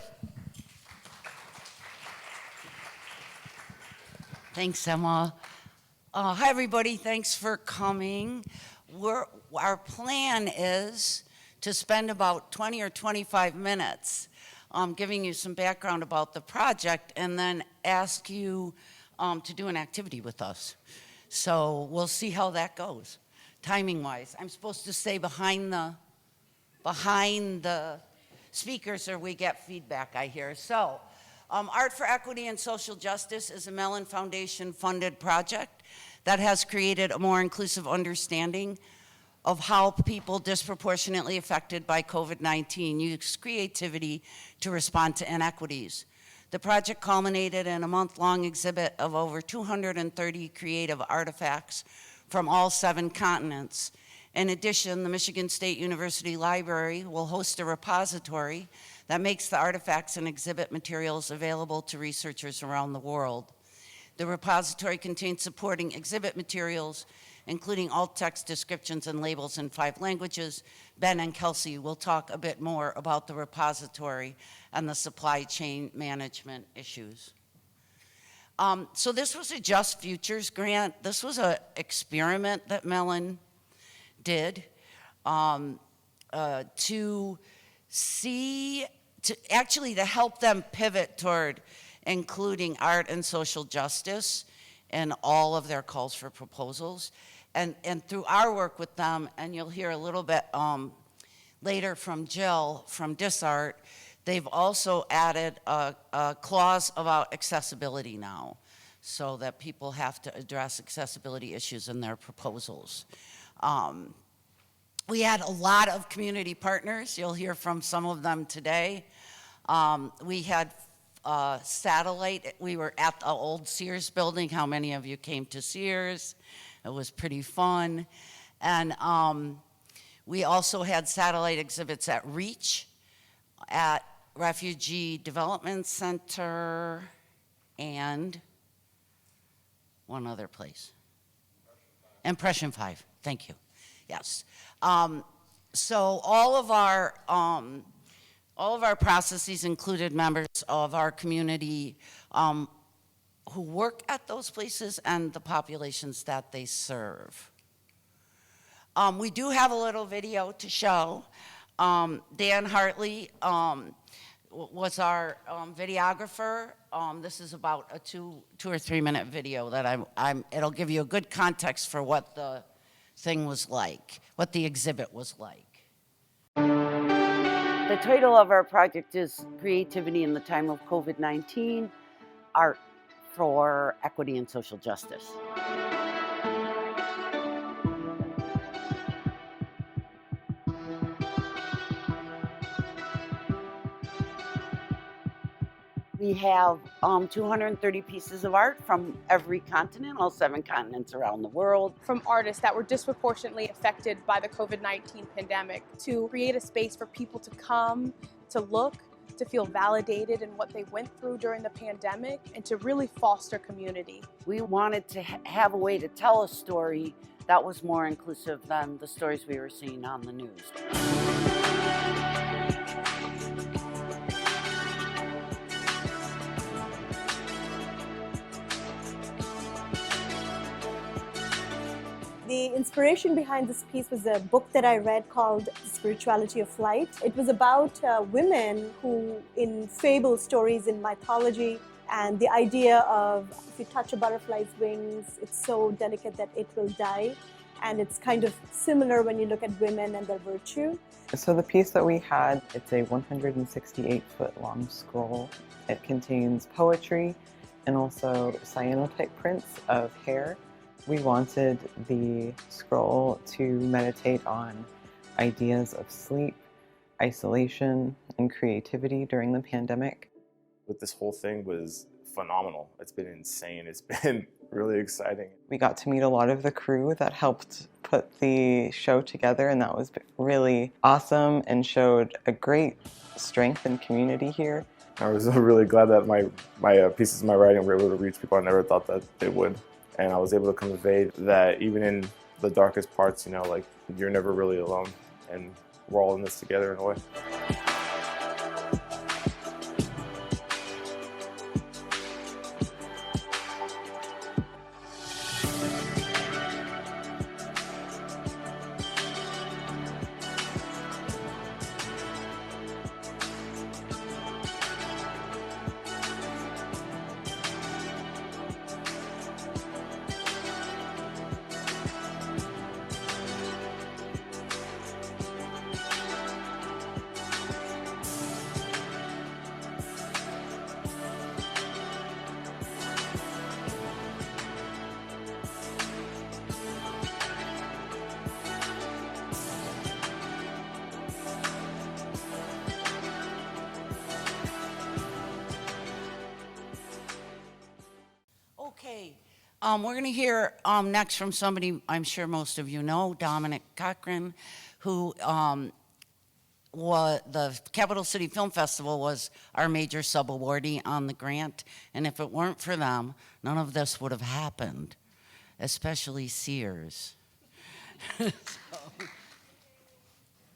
Thanks, Emma. Hi, everybody. Thanks for coming. Our plan is to spend about 20 or 25 minutes giving you some background about the project and then ask you to do an activity with us. So we'll see how that goes, timing-wise. I'm supposed to stay behind the speakers or we get feedback, I hear. So. Art for Equity and Social Justice is a Mellon Foundation funded project that has created a more inclusive understanding of how people disproportionately affected by COVID-19 use creativity to respond to inequities. The project culminated in a month-long exhibit of over 230 creative artifacts from all 7 continents. In addition, the Michigan State University Library will host a repository that makes the artifacts and exhibit materials available to researchers around the world. The repository contains supporting exhibit materials, including alt text descriptions and labels in 5 languages. Ben and Kelsey will talk a bit more about the repository and the supply chain management issues. So this was a Just Futures grant. This was an experiment that Mellon did to help them pivot toward including art and social justice in all of their calls for proposals. And through our work with them, and you'll hear a little bit later from Jill from DisArt, they've also added a clause about accessibility now, so that people have to address accessibility issues in their proposals. We had a lot of community partners. You'll hear from some of them today. We had satellite. We were at the old Sears building. How many of you came to Sears? It was pretty fun. And we also had satellite exhibits at REACH, at Refugee Development Center, and one other place. Impression 5, thank you. Yes. So all of our processes included members of our community who work at those places and the populations that they serve. We do have a little video to show. Dan Hartley was our videographer. This is about a two or 3 minute video that it'll give you a good context for what the thing was like, what the exhibit was like. The title of our project is Creativity in the Time of COVID-19, Art for Equity and Social Justice. We have 230 pieces of art from every continent, all 7 continents around the world. From artists that were disproportionately affected by the COVID-19 pandemic, to create a space for people to come, to look, to feel validated in what they went through during the pandemic, and to really foster community. We wanted to have a way to tell a story that was more inclusive than the stories we were seeing on the news. The inspiration behind this piece was a book that I read called The Spirituality of Flight. It was about women who, in fable stories in mythology, and the idea of if you touch a butterfly's wings, it's so delicate that it will die. And it's kind of similar when you look at women and their virtue. So the piece that we had, it's a 168-foot long scroll. It contains poetry and also cyanotype prints of hair. We wanted the scroll to meditate on ideas of sleep, isolation, and creativity during the pandemic. But this whole thing was phenomenal. It's been insane. It's been really exciting. We got to meet a lot of the crew that helped put the show together, and that was really awesome and showed a great strength and community here. I was really glad that my pieces of my writing were able to reach people I never thought that they would. And I was able to convey that even in the darkest parts, you know, like, you're never really alone, and we're all in this together in a way. Okay, we're going to hear next from somebody I'm sure most of you know, Dominic Cochran, who the Capital City Film Festival was our major sub-awardee on the grant, and if it weren't for them, none of this would have happened, especially Sears. So,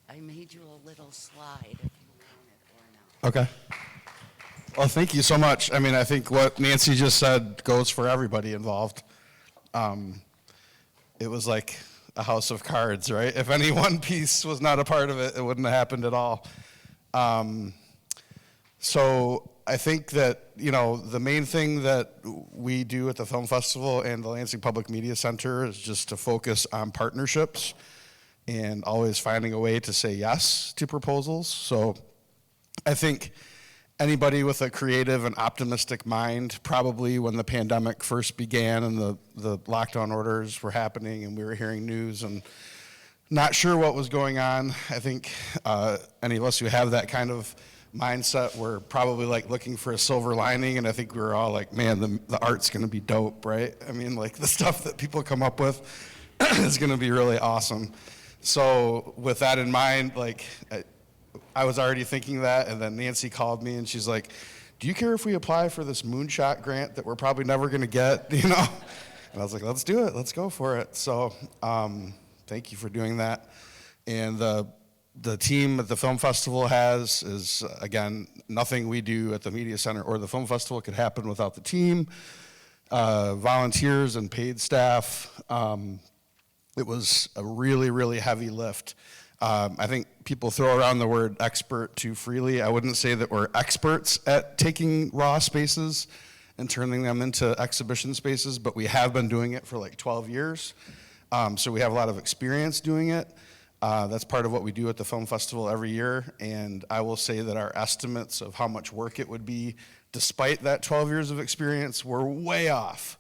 I made you a little slide if you want it or not. Okay. Well, thank you so much. I mean, I think what Nancy just said goes for everybody involved. It was like a house of cards, right? If any one piece was not a part of it, it wouldn't have happened at all. So I think that, the main thing that we do at the Film Festival and the Lansing Public Media Center is just to focus on partnerships and always finding a way to say yes to proposals. So I think anybody with a creative and optimistic mind, probably when the pandemic first began and the lockdown orders were happening and we were hearing news and not sure what was going on, I think any of us who have that kind of mindset were probably like looking for a silver lining, and I think we were all like, man, the art's gonna be dope, right? I mean, like the stuff that people come up with is gonna be really awesome. So with that in mind, like I was already thinking that, and then Nancy called me and she's like, do you care if we apply for this moonshot grant that we're probably never gonna get, And I was like, let's do it, let's go for it. So thank you for doing that. And the team at the Film Festival is, again, nothing we do at the Media Center or the Film Festival could happen without the team, volunteers and paid staff. It was a really, really heavy lift. I think people throw around the word expert too freely. I wouldn't say that we're experts at taking raw spaces and turning them into exhibition spaces, but we have been doing it for like 12 years. So we have a lot of experience doing it. That's part of what we do at the Film Festival every year, and I will say that our estimates of how much work it would be, despite that 12 years of experience, were way off.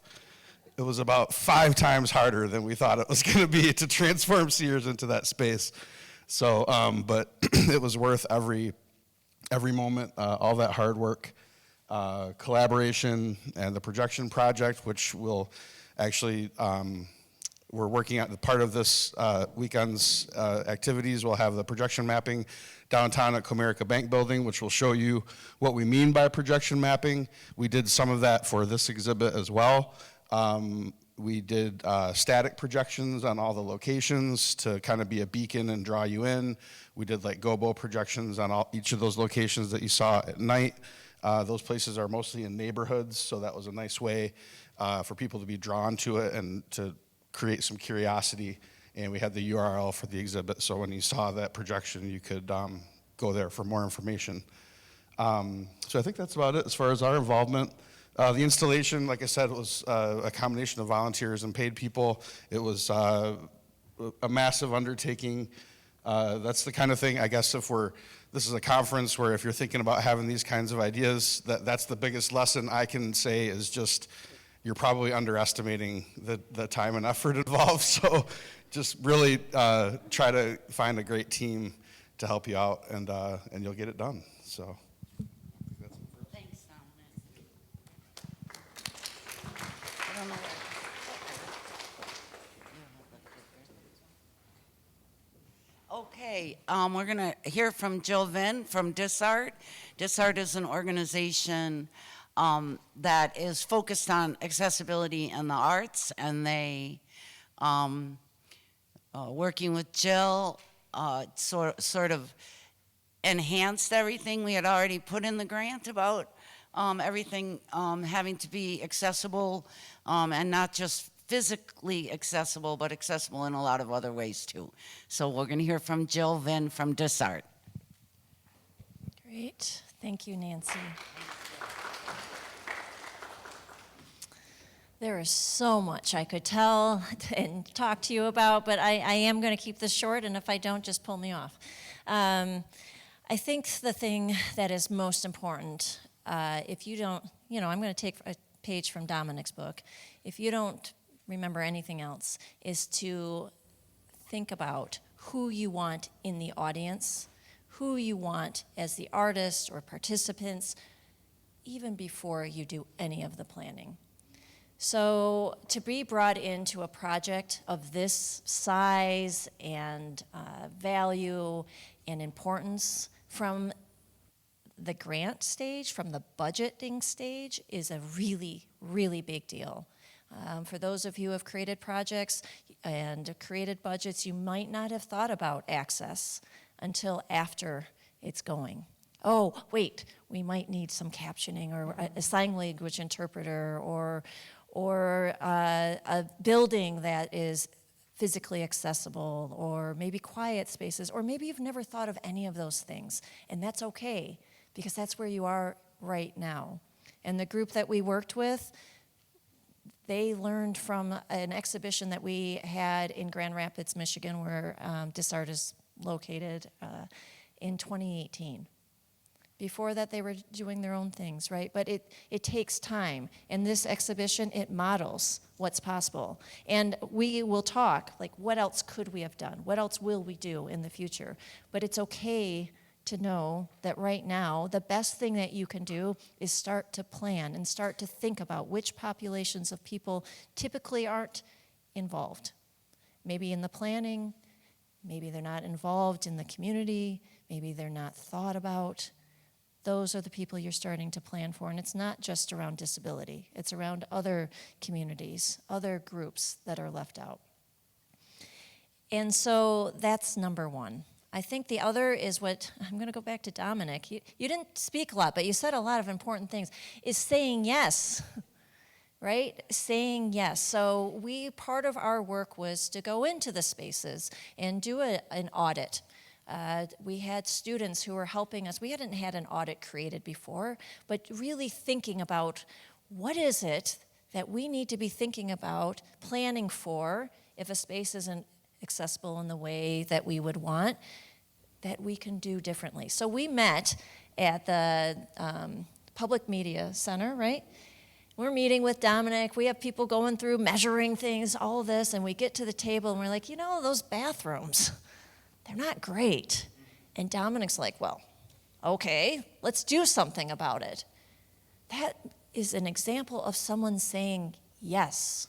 It was about 5 times harder than we thought it was going to be to transform Sears into that space. So, but it was worth every moment, all that hard work, collaboration, and the projection project, which will actually. We're working on the part of this weekend's activities. We'll have the projection mapping downtown at Comerica Bank Building, which will show you what we mean by projection mapping. We did some of that for this exhibit as well. We did static projections on all the locations to kind of be a beacon and draw you in. We did like gobo projections on each of those locations that you saw at night. Those places are mostly in neighborhoods, so that was a nice way for people to be drawn to it and to create some curiosity. And we had the URL for the exhibit, so when you saw that projection, you could go there for more information. So I think that's about it as far as our involvement. The installation, like I said, was a combination of volunteers and paid people. It was a massive undertaking. That's the kind of thing, I guess, this is a conference where if you're thinking about having these kinds of ideas, that's the biggest lesson I can say is just, you're probably underestimating the time and effort involved. So just really try to find a great team to help you out, and you'll get it done. So. Thanks, Dominic. I don't know what. Okay, we're going to hear from Jill Vinn from DisArt. DisArt is an organization that is focused on accessibility in the arts, and they, working with Jill, sort of enhanced everything we had already put in the grant about everything having to be accessible, and not just physically accessible, but accessible in a lot of other ways too. So we're going to hear from Jill Vinn from DisArt. Great, thank you, Nancy. There is so much I could tell and talk to you about, but I am going to keep this short, and if I don't, just pull me off. I think the thing that is most important, if you don't, I'm going to take a page from Dominic's book. If you don't remember anything else, is to think about who you want in the audience, who you want as the artists or participants, even before you do any of the planning. So to be brought into a project of this size and value and importance from the grant stage, from the budgeting stage, is a really, really big deal. For those of you who have created projects and created budgets, you might not have thought about access until after it's going. Oh, wait, we might need some captioning or a sign language interpreter or a building that is physically accessible, or maybe quiet spaces, or maybe you've never thought of any of those things. And that's okay, because that's where you are right now. And the group that we worked with, they learned from an exhibition that we had in Grand Rapids, Michigan, where DisArt is located in 2018. Before that, they were doing their own things, right? But it takes time. And this exhibition, it models what's possible. And we will talk, like, what else could we have done? What else will we do in the future? But it's okay to know that right now, the best thing that you can do is start to plan and start to think about which populations of people typically aren't involved. Maybe in the planning, maybe they're not involved in the community, maybe they're not thought about. Those are the people you're starting to plan for, and it's not just around disability. It's around other communities, other groups that are left out. And so that's number one. I think the other is what, I'm going to go back to Dominic. You didn't speak a lot, but you said a lot of important things, is saying yes, right? Saying yes. So part of our work was to go into the spaces and do an audit. We had students who were helping us. We hadn't had an audit created before, but really thinking about what is it that we need to be thinking about, planning for, if a space isn't accessible in the way that we would want, that we can do differently. So we met at the Public Media Center, right? We're meeting with Dominic. We have people going through, measuring things, all of this, and we get to the table and we're like, those bathrooms, they're not great. And Dominic's like, well, okay, let's do something about it. That is an example of someone saying, yes,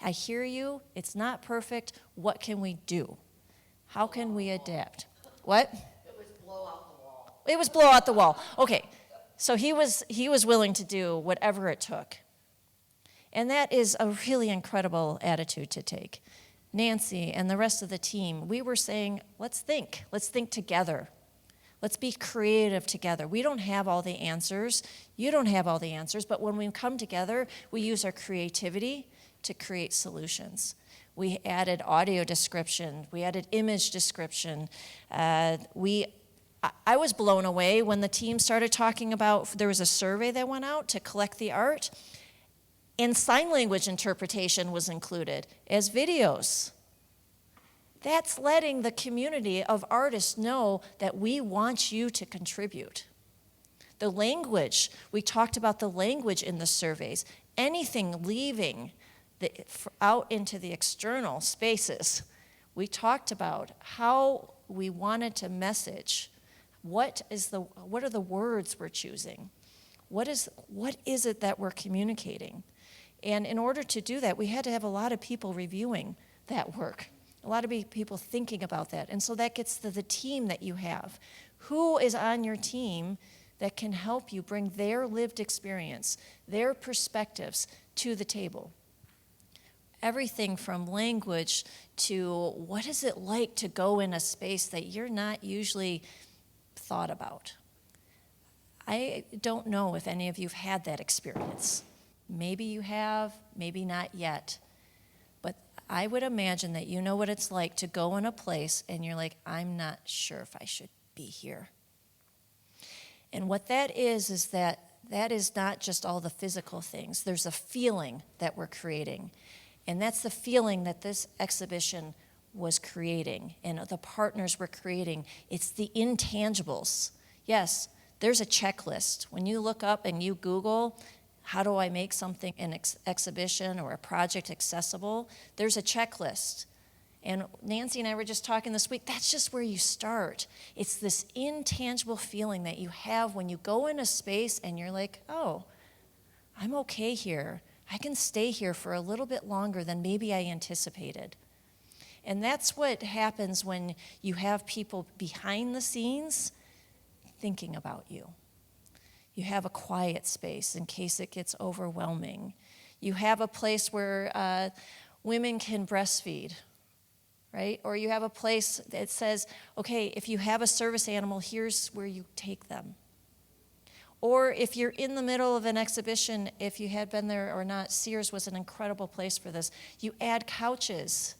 I hear you, it's not perfect, what can we do? How can we adapt? What? It was blow out the wall. It was blow out the wall. Okay, so he was willing to do whatever it took. And that is a really incredible attitude to take. Nancy and the rest of the team, we were saying, let's think together. Let's be creative together. We don't have all the answers. You don't have all the answers, but when we come together, we use our creativity to create solutions. We added audio description. We added image description. I was blown away when the team started talking about, there was a survey that went out to collect the art, and sign language interpretation was included as videos. That's letting the community of artists know that we want you to contribute. The language, we talked about the language in the surveys. Anything leaving out into the external spaces, we talked about how we wanted to message. What are the words we're choosing? What is it that we're communicating? And in order to do that, we had to have a lot of people reviewing that work, a lot of people thinking about that. And so that gets to the team that you have. Who is on your team that can help you bring their lived experience, their perspectives to the table? Everything from language to what is it like to go in a space that you're not usually thought about. I don't know if any of you have had that experience. Maybe you have, maybe not yet. But I would imagine that you know what it's like to go in a place and you're like, I'm not sure if I should be here. And what that is that is not just all the physical things. There's a feeling that we're creating. And that's the feeling that this exhibition was creating and the partners were creating. It's the intangibles. Yes, there's a checklist. When you look up and you Google, how do I make something, an exhibition or a project accessible? There's a checklist. And Nancy and I were just talking this week, that's just where you start. It's this intangible feeling that you have when you go in a space and you're like, oh, I'm okay here. I can stay here for a little bit longer than maybe I anticipated. And that's what happens when you have people behind the scenes thinking about you. You have a quiet space in case it gets overwhelming. You have a place where women can breastfeed, right? Or you have a place that says, okay, if you have a service animal, here's where you take them. Or if you're in the middle of an exhibition, if you had been there or not, Sears was an incredible place for this. You add couches,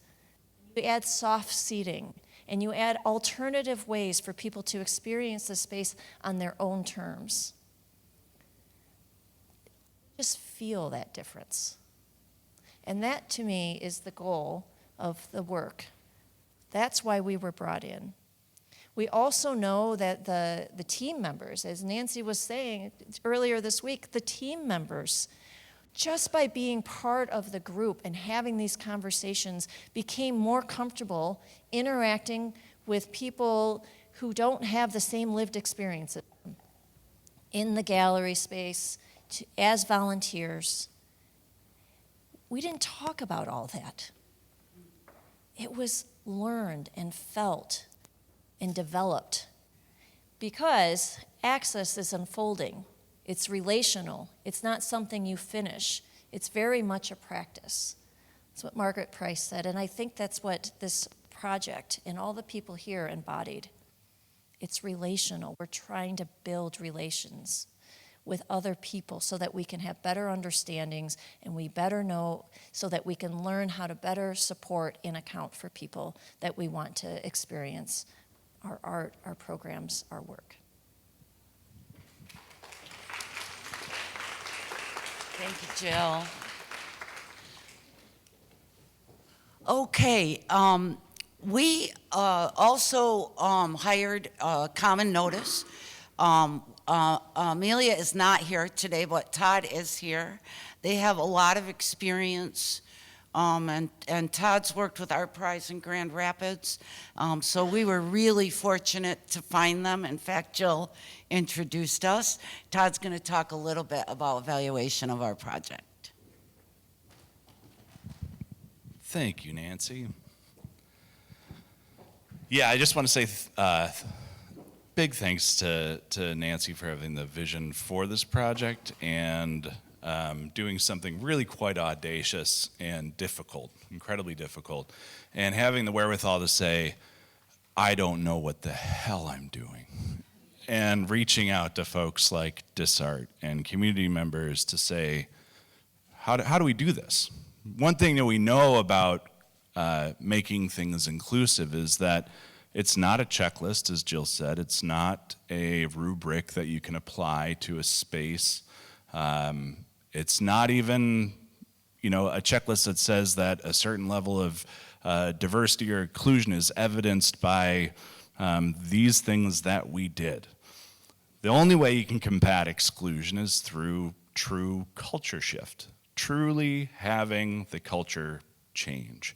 you add soft seating, and you add alternative ways for people to experience the space on their own terms. just feel that difference. And that, to me, is the goal of the work. That's why we were brought in. We also know that the team members, as Nancy was saying earlier this week, the team members, just by being part of the group and having these conversations, became more comfortable interacting with people who don't have the same lived experiences in the gallery space, as volunteers. We didn't talk about all that. It was learned and felt and developed because access is unfolding. It's relational. It's not something you finish. It's very much a practice. That's what Margaret Price said, and I think that's what this project and all the people here embodied. It's relational. We're trying to build relations with other people so that we can have better understandings and we better know, so that we can learn how to better support and account for people that we want to experience our art, our programs, our work. Thank you, Jill. Okay, we also hired Common Notice. Amelia is not here today, but Todd is here. They have a lot of experience, and Todd's worked with Art Prize in Grand Rapids, so we were really fortunate to find them. In fact, Jill introduced us. Todd's going to talk a little bit about evaluation of our project. Thank you, Nancy. Yeah, I just want to say big thanks to Nancy for having the vision for this project and doing something really quite audacious and difficult, incredibly difficult, and having the wherewithal to say, I don't know what the hell I'm doing, and reaching out to folks like DisArt and community members to say, how do we do this? One thing that we know about making things inclusive is that it's not a checklist, as Jill said. It's not a rubric that you can apply to a space. It's not even, a checklist that says that a certain level of diversity or inclusion is evidenced by these things that we did. The only way you can combat exclusion is through true culture shift, truly having the culture change.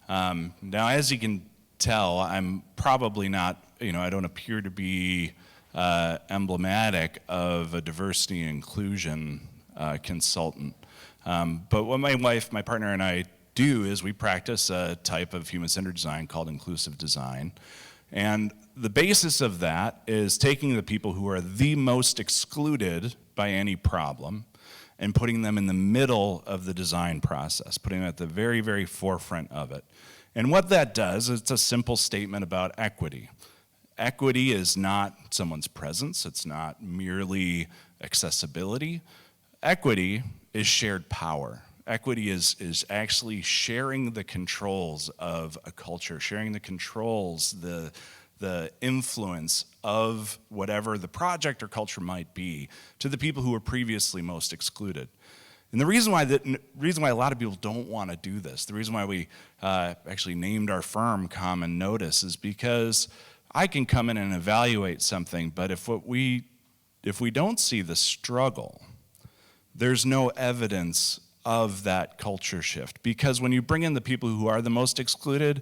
Now, as you can tell, I'm probably not, I don't appear to be emblematic of a diversity and inclusion consultant. But what my partner and I do is we practice a type of human-centered design called inclusive design. And the basis of that is taking the people who are the most excluded by any problem and putting them in the middle of the design process, putting them at the very, very forefront of it. And what that does, it's a simple statement about equity. Equity is not someone's presence, it's not merely accessibility. Equity is shared power. Equity is actually sharing the controls of a culture, sharing the controls, the influence of whatever the project or culture might be to the people who were previously most excluded. And the reason why a lot of people don't want to do this, the reason why we actually named our firm Common Notice, is because I can come in and evaluate something, but if we don't see the struggle, there's no evidence of that culture shift. Because when you bring in the people who are the most excluded,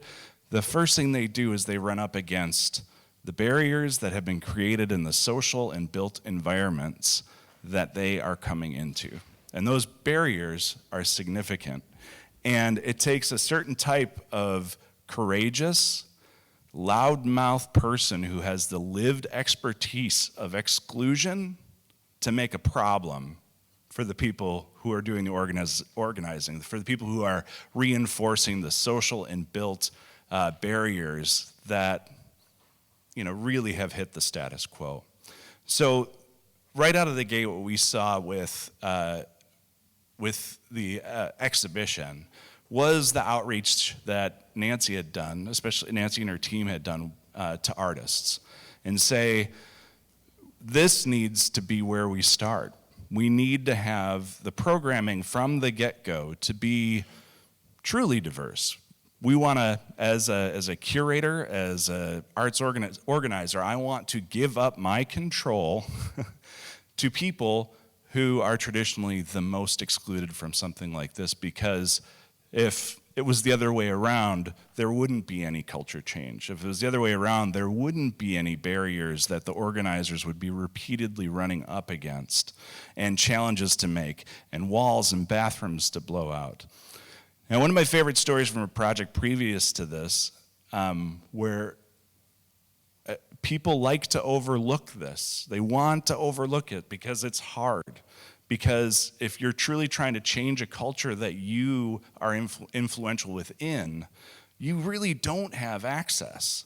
the first thing they do is they run up against the barriers that have been created in the social and built environments that they are coming into. And those barriers are significant. And it takes a certain type of courageous, loudmouth person who has the lived expertise of exclusion to make a problem for the people who are doing the organizing, for the people who are reinforcing the social and built barriers that really have hit the status quo. So right out of the gate, what we saw with the exhibition was the outreach that Nancy had done, especially Nancy and her team had done to artists, and say, this needs to be where we start. We need to have the programming from the get-go to be truly diverse. We want to, as a curator, as an arts organizer, I want to give up my control to people who are traditionally the most excluded from something like this, because if it was the other way around, there wouldn't be any culture change. If it was the other way around, there wouldn't be any barriers that the organizers would be repeatedly running up against, and challenges to make, and walls and bathrooms to blow out. Now, one of my favorite stories from a project previous to this, where people like to overlook this. They want to overlook it because it's hard. Because if you're truly trying to change a culture that you are influential within, you really don't have access.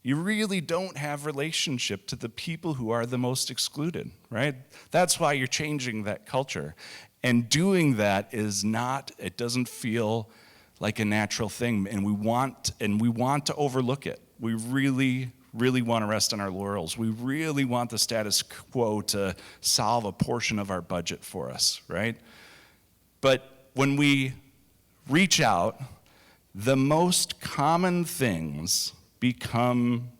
You really don't have relationship to the people who are the most excluded, right? That's why you're changing that culture. And doing that is not, it doesn't feel like a natural thing, and we want to overlook it. We really want to rest on our laurels. We really want the status quo to solve a portion of our budget for us, right? But when we reach out, the most common things become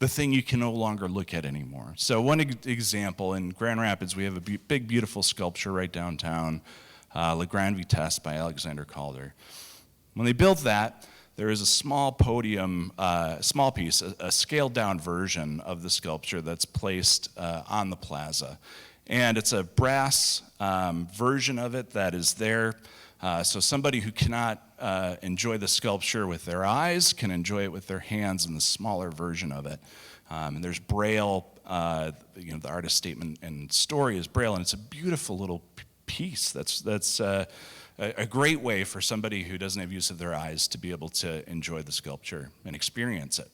the thing you can no longer look at anymore. So one example, in Grand Rapids, we have a big, beautiful sculpture right downtown, La Grande Vitesse by Alexander Calder. When they built that, there is a small podium, small piece, a scaled down version of the sculpture that's placed on the plaza. And it's a brass version of it that is there. So somebody who cannot enjoy the sculpture with their eyes can enjoy it with their hands in the smaller version of it. And there's Braille, the artist's statement and story is Braille, and it's a beautiful little piece that's a great way for somebody who doesn't have use of their eyes to be able to enjoy the sculpture and experience it.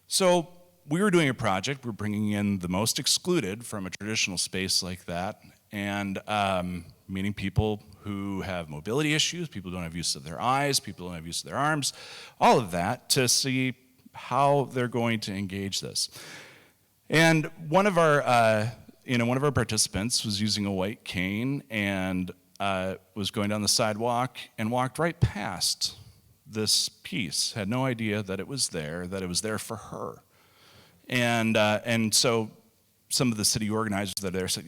So we were doing a project. We're bringing in the most excluded from a traditional space like that, and meaning people who have mobility issues, people who don't have use of their eyes, people who don't have use of their arms, all of that, to see how they're going to engage this. And one of our participants was using a white cane and was going down the sidewalk and walked right past this piece, had no idea that it was there for her. And so some of the city organizers that are there said,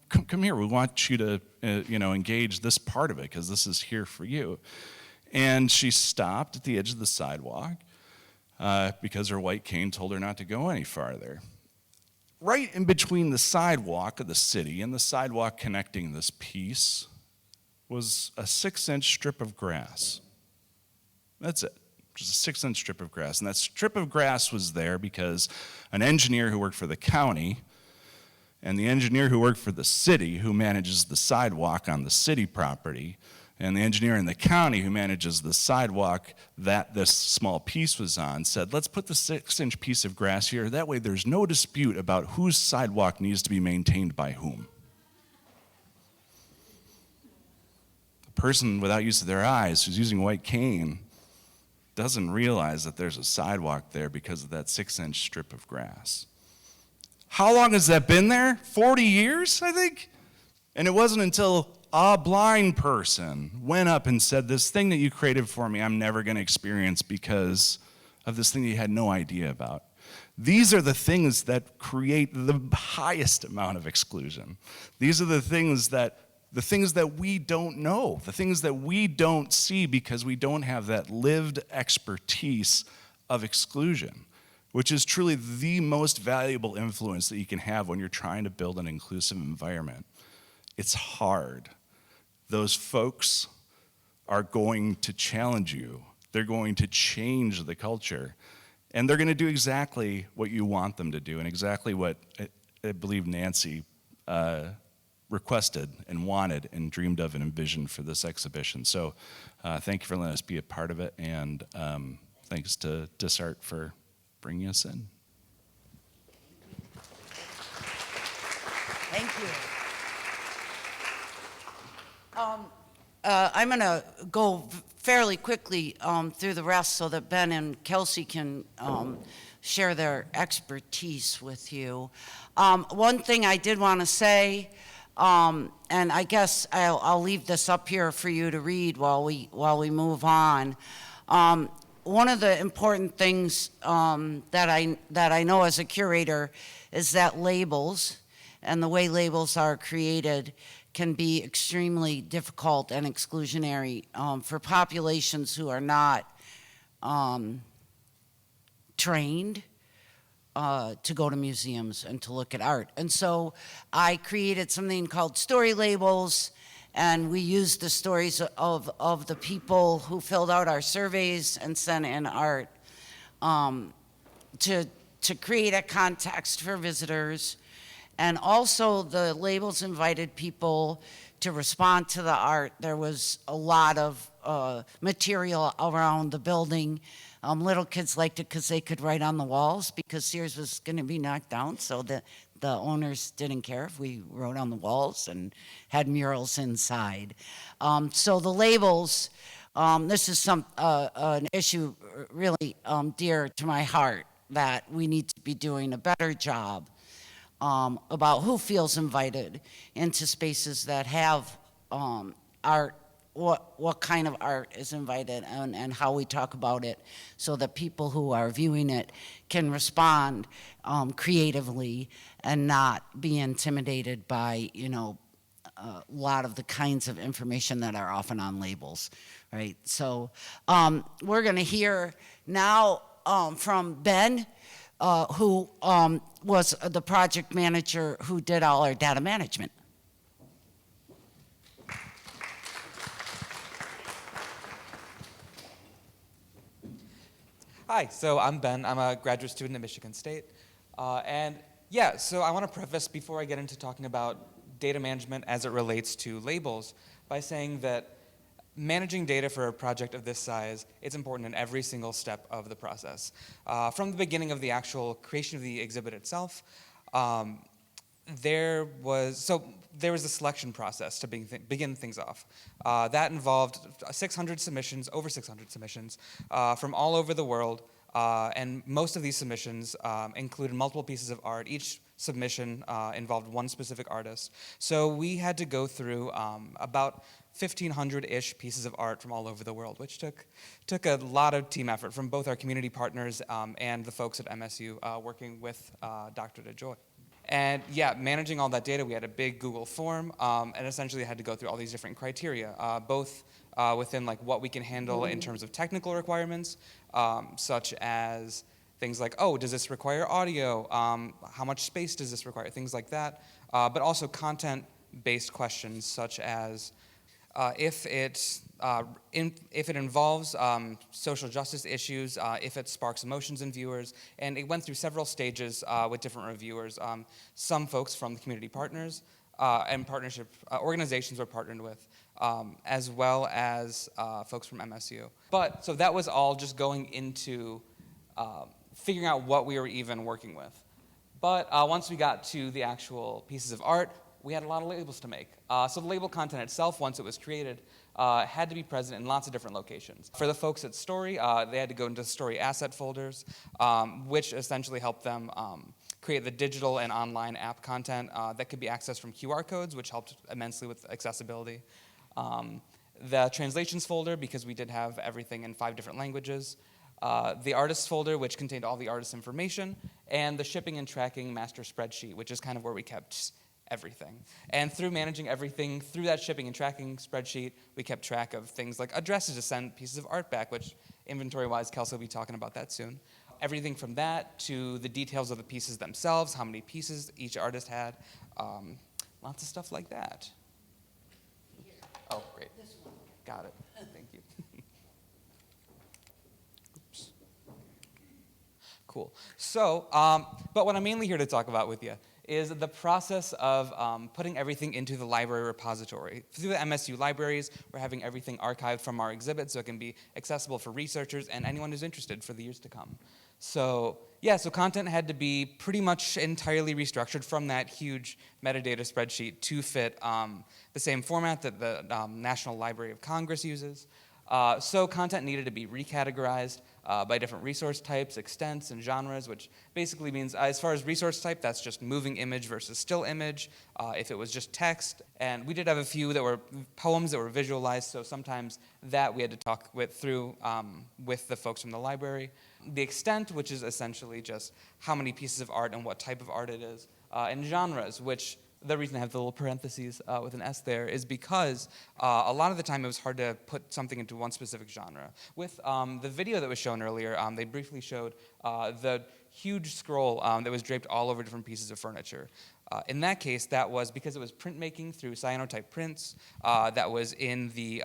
come here, we want you to, engage this part of it because this is here for you. And she stopped at the edge of the sidewalk because her white cane told her not to go any farther. Right in between the sidewalk of the city and the sidewalk connecting this piece was a 6-inch strip of grass. That's it. Just a 6-inch strip of grass. And that strip of grass was there because an engineer who worked for the county and the engineer who worked for the city, who manages the sidewalk on the city property, and the engineer in the county who manages the sidewalk that this small piece was on, said, let's put the 6-inch piece of grass here. That way there's no dispute about whose sidewalk needs to be maintained by whom. The person without use of their eyes who's using a white cane doesn't realize that there's a sidewalk there because of that 6-inch strip of grass. How long has that been there? 40 years, I think? And it wasn't until a blind person went up and said, this thing that you created for me, I'm never going to experience because of this thing that you had no idea about. These are the things that create the highest amount of exclusion. These are the things that we don't know, the things that we don't see because we don't have that lived expertise of exclusion, which is truly the most valuable influence that you can have when you're trying to build an inclusive environment. It's hard. Those folks are going to challenge you. They're going to change the culture. And they're going to do exactly what you want them to do and exactly what I believe Nancy requested and wanted and dreamed of and envisioned for this exhibition. So thank you for letting us be a part of it, and thanks to DisArt for bringing us in. Thank you. I'm going to go fairly quickly through the rest so that Ben and Kelsey can share their expertise with you. One thing I did want to say, And I guess I'll leave this up here for you to read while we move on. One of the important things that I know as a curator is that labels and the way labels are created can be extremely difficult and exclusionary for populations who are not trained to go to museums and to look at art. And so I created something called story labels, and we used the stories of the people who filled out our surveys and sent in art to create a context for visitors. And also the labels invited people to respond to the art. There was a lot of material around the building. Little kids liked it because they could write on the walls because Sears was going to be knocked down, so the owners didn't care if we wrote on the walls and had murals inside. So the labels, this is an issue really dear to my heart, that we need to be doing a better job about who feels invited into spaces that have art, what kind of art is invited, and how we talk about it, so that people who are viewing it can respond creatively and not be intimidated by, a lot of the kinds of information that are often on labels, right? So we're going to hear now from Ben, who was the project manager who did all our data management. Hi, so I'm Ben. I'm a graduate student at Michigan State. So I want to preface before I get into talking about data management as it relates to labels by saying that managing data for a project of this size, it's important in every single step of the process. From the beginning of the actual creation of the exhibit itself, there was a selection process to begin things off. That involved over 600 submissions from all over the world, and most of these submissions included multiple pieces of art. Each submission involved one specific artist. So we had to go through about 1,500-ish pieces of art from all over the world, which took a lot of team effort from both our community partners and the folks at MSU working with Dr. DeJoy. And yeah, managing all that data, we had a big Google form, and essentially had to go through all these different criteria, both within like what we can handle in terms of technical requirements, such as things like, does this require audio? How much space does this require? Things like that, but also content-based questions such as if it involves social justice issues, if it sparks emotions in viewers, and it went through several stages with different reviewers. Some folks from the community partners and partnership organizations we're partnered with, as well as folks from MSU. So that was all just going into figuring out what we were even working with. But once we got to the actual pieces of art, we had a lot of labels to make. So the label content itself, once it was created, had to be present in lots of different locations. For the folks at Story, they had to go into Story asset folders, which essentially helped them create the digital and online app content that could be accessed from QR codes, which helped immensely with accessibility. The translations folder, because we did have everything in 5 different languages. The artists folder, which contained all the artist information, and the shipping and tracking master spreadsheet, which is kind of where we kept everything. And through managing everything through that shipping and tracking spreadsheet, we kept track of things like addresses to send pieces of art back, which inventory-wise, Kelsey will be talking about that soon. Everything from that to the details of the pieces themselves, how many pieces each artist had, lots of stuff like that. Oh, great. Got it. Thank you. Oops. Cool. So, but what I'm mainly here to talk about with you is the process of putting everything into the library repository. Through the MSU libraries, we're having everything archived from our exhibit so it can be accessible for researchers and anyone who's interested for the years to come. So yeah, so content had to be pretty much entirely restructured from that huge metadata spreadsheet to fit the same format that the National Library of Congress uses. So content needed to be recategorized, by different resource types, extents, and genres, which basically means, as far as resource type, that's just moving image versus still image, if it was just text. And we did have a few that were poems that were visualized, so sometimes that we had to talk through with the folks from the library. The extent, which is essentially just how many pieces of art and what type of art it is. And genres, which the reason I have the little parentheses with an S there is because a lot of the time it was hard to put something into one specific genre. With the video that was shown earlier, they briefly showed the huge scroll that was draped all over different pieces of furniture. In that case, that was because it was printmaking through cyanotype prints that was in the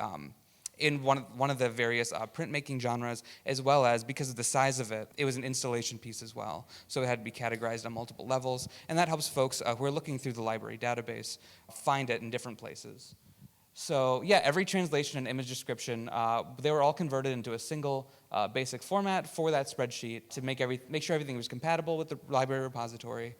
in one of the various printmaking genres, as well as because of the size of it, it was an installation piece as well. So it had to be categorized on multiple levels, and that helps folks who are looking through the library database find it in different places. So yeah, every translation and image description, they were all converted into a single basic format for that spreadsheet to make sure everything was compatible with the library repository.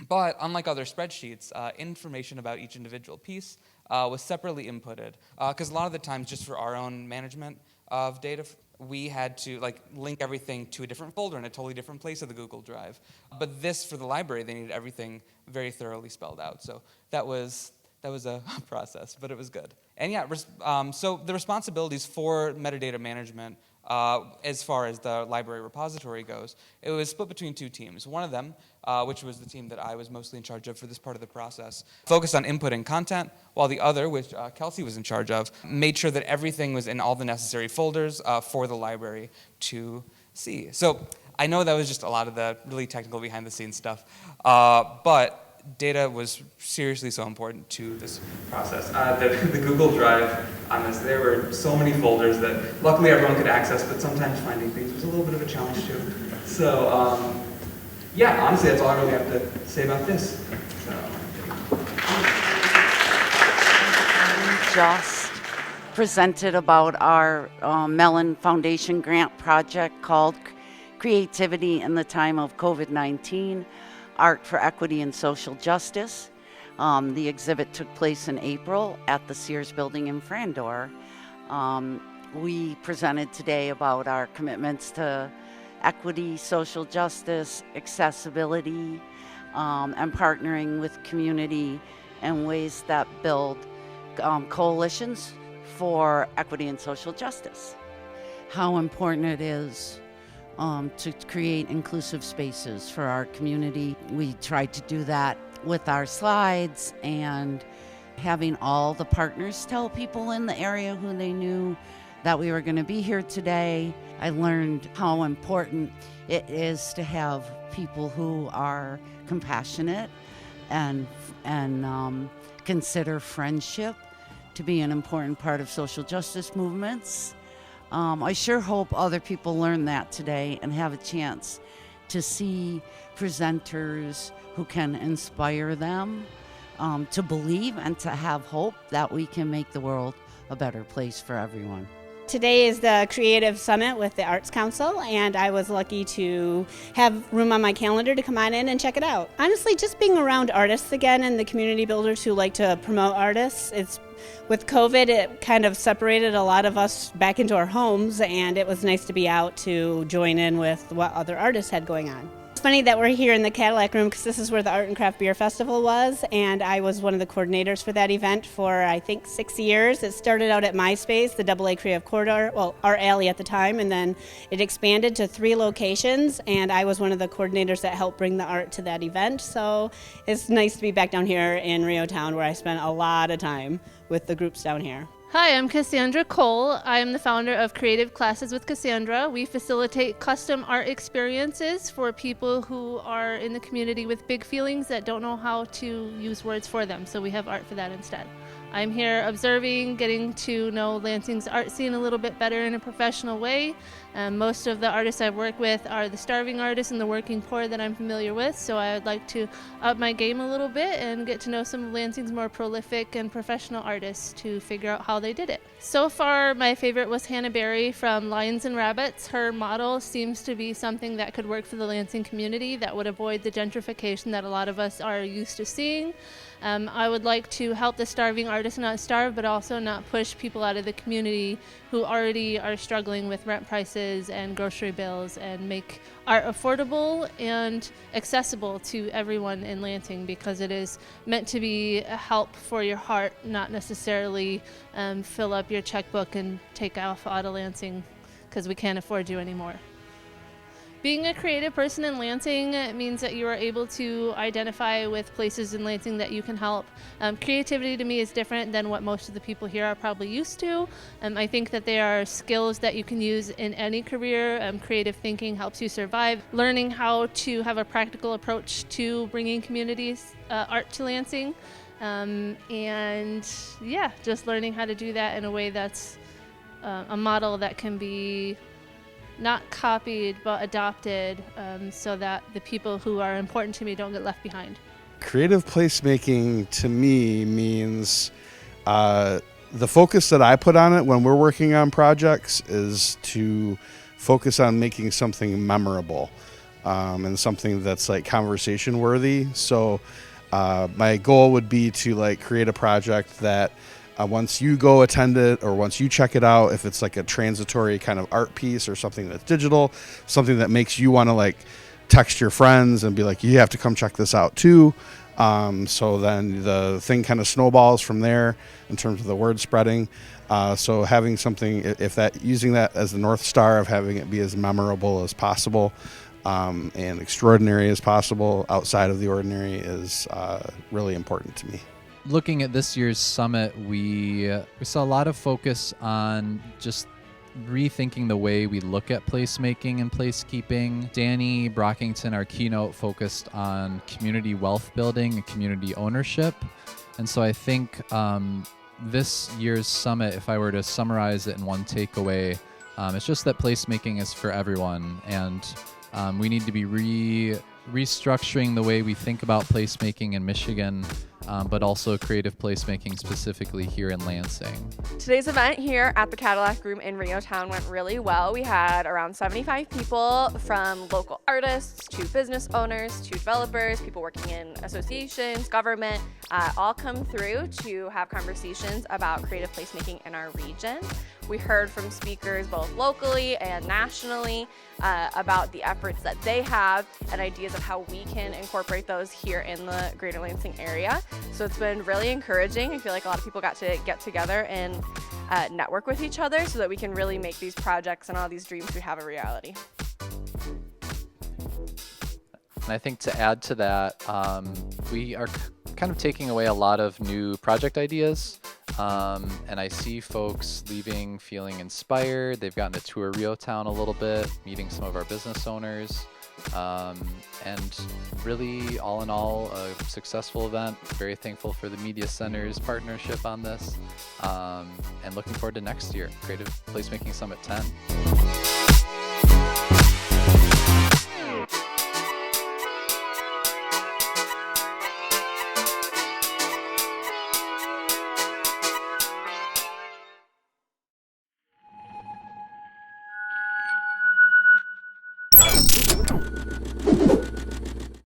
But unlike other spreadsheets, information about each individual piece was separately inputted. Because a lot of the times, just for our own management of data, we had to link everything to a different folder in a totally different place of the Google Drive. But this, for the library, they needed everything very thoroughly spelled out. So that was a process, but it was good. And yeah, so the responsibilities for metadata management, as far as the library repository goes, it was split between two teams. One of them, which was the team that I was mostly in charge of for this part of the process, focused on inputting content, while the other, which Kelsey was in charge of, made sure that everything was in all the necessary folders for the library to see. So I know that was just a lot of the really technical behind-the-scenes stuff, but data was seriously so important to this process. The Google Drive on this, there were so many folders that luckily everyone could access, but sometimes finding things was a little bit of a challenge too. So yeah, honestly, that's all I really have to say about this. Just presented about our Mellon Foundation grant project called Creativity in the Time of COVID-19. Art for Equity and Social Justice. The exhibit took place in April at the Sears Building in Frandor. We presented today about our commitments to equity, social justice, accessibility, and partnering with community in ways that build coalitions for equity and social justice. How important it is to create inclusive spaces for our community. We tried to do that with our slides and having all the partners tell people in the area who they knew that we were going to be here today. I learned how important it is to have people who are compassionate and consider friendship to be an important part of social justice movements. I sure hope other people learn that today and have a chance to see presenters who can inspire them to believe and to have hope that we can make the world a better place for everyone. Today is the Creative Summit with the Arts Council, and I was lucky to have room on my calendar to come on in and check it out. Honestly, just being around artists again and the community builders who like to promote artists, with COVID, it kind of separated a lot of us back into our homes, and it was nice to be out to join in with what other artists had going on. It's funny that we're here in the Cadillac Room because this is where the Art and Craft Beer Festival was, and I was one of the coordinators for that event for, I think, 6 years. It started out at MySpace, the AA Creative Corridor, well, Art Alley at the time, and then it expanded to 3 locations, and I was one of the coordinators that helped bring the art to that event. So it's nice to be back down here in Rio Town, where I spent a lot of time with the groups down here. Hi, I'm Cassandra Cole. I am the founder of Creative Classes with Cassandra. We facilitate custom art experiences for people who are in the community with big feelings that don't know how to use words for them, so we have art for that instead. I'm here observing, getting to know Lansing's art scene a little bit better in a professional way. Most of the artists I've worked with are the starving artists and the working poor that I'm familiar with, so I would like to up my game a little bit and get to know some of Lansing's more prolific and professional artists to figure out how they did it. So far, my favorite was Hannah Berry from Lions and Rabbits. Her model seems to be something that could work for the Lansing community that would avoid the gentrification that a lot of us are used to seeing. I would like to help the starving artists not starve, but also not push people out of the community who already are struggling with rent prices expenses and grocery bills and make art affordable and accessible to everyone in Lansing, because it is meant to be a help for your heart, not necessarily fill up your checkbook and take off out of Lansing because we can't afford you anymore. Being a creative person in Lansing means that you are able to identify with places in Lansing that you can help. Creativity to me is different than what most of the people here are probably used to. I think that there are skills that you can use in any career. Creative thinking helps you survive. Learning how to have a practical approach to bringing communities art to Lansing. And yeah, just learning how to do that in a way that's a model that can be not copied but adopted, so that the people who are important to me don't get left behind. Creative placemaking to me means the focus that I put on it when we're working on projects is to focus on making something memorable and something that's like conversation worthy. So my goal would be to like create a project that once you go attend it or once you check it out, if it's like a transitory kind of art piece or something that's digital, something that makes you want to like text your friends and be like, you have to come check this out too. So then the thing kind of snowballs from there in terms of the word spreading. So having something, if that, using that as the North Star of having it be as memorable as possible and extraordinary as possible outside of the ordinary is really important to me. Looking at this year's summit, we saw a lot of focus on just rethinking the way we look at placemaking and placekeeping. Danny Brockington, our keynote, focused on community wealth building and community ownership. And so I think this year's summit, if I were to summarize it in one takeaway, it's just that placemaking is for everyone. And we need to be restructuring the way we think about placemaking in Michigan, but also creative placemaking specifically here in Lansing. Today's event here at the Cadillac Room in Renotown went really well. We had around 75 people, from local artists to business owners to developers, people working in associations, government, all come through to have conversations about creative placemaking in our region. We heard from speakers both locally and nationally about the efforts that they have and ideas of how we can incorporate those here in the greater Lansing area. So it's been really encouraging. I feel like a lot of people got to get together and network with each other so that we can really make these projects and all these dreams we have a reality. And I think to add to that, we are kind of taking away a lot of new project ideas. And I see folks leaving feeling inspired. They've gotten to tour Renotown a little bit, meeting some of our business owners, and really, all in all, a successful event. Very thankful for the Media Center's partnership on this, and looking forward to next year, Creative Placemaking Summit 10.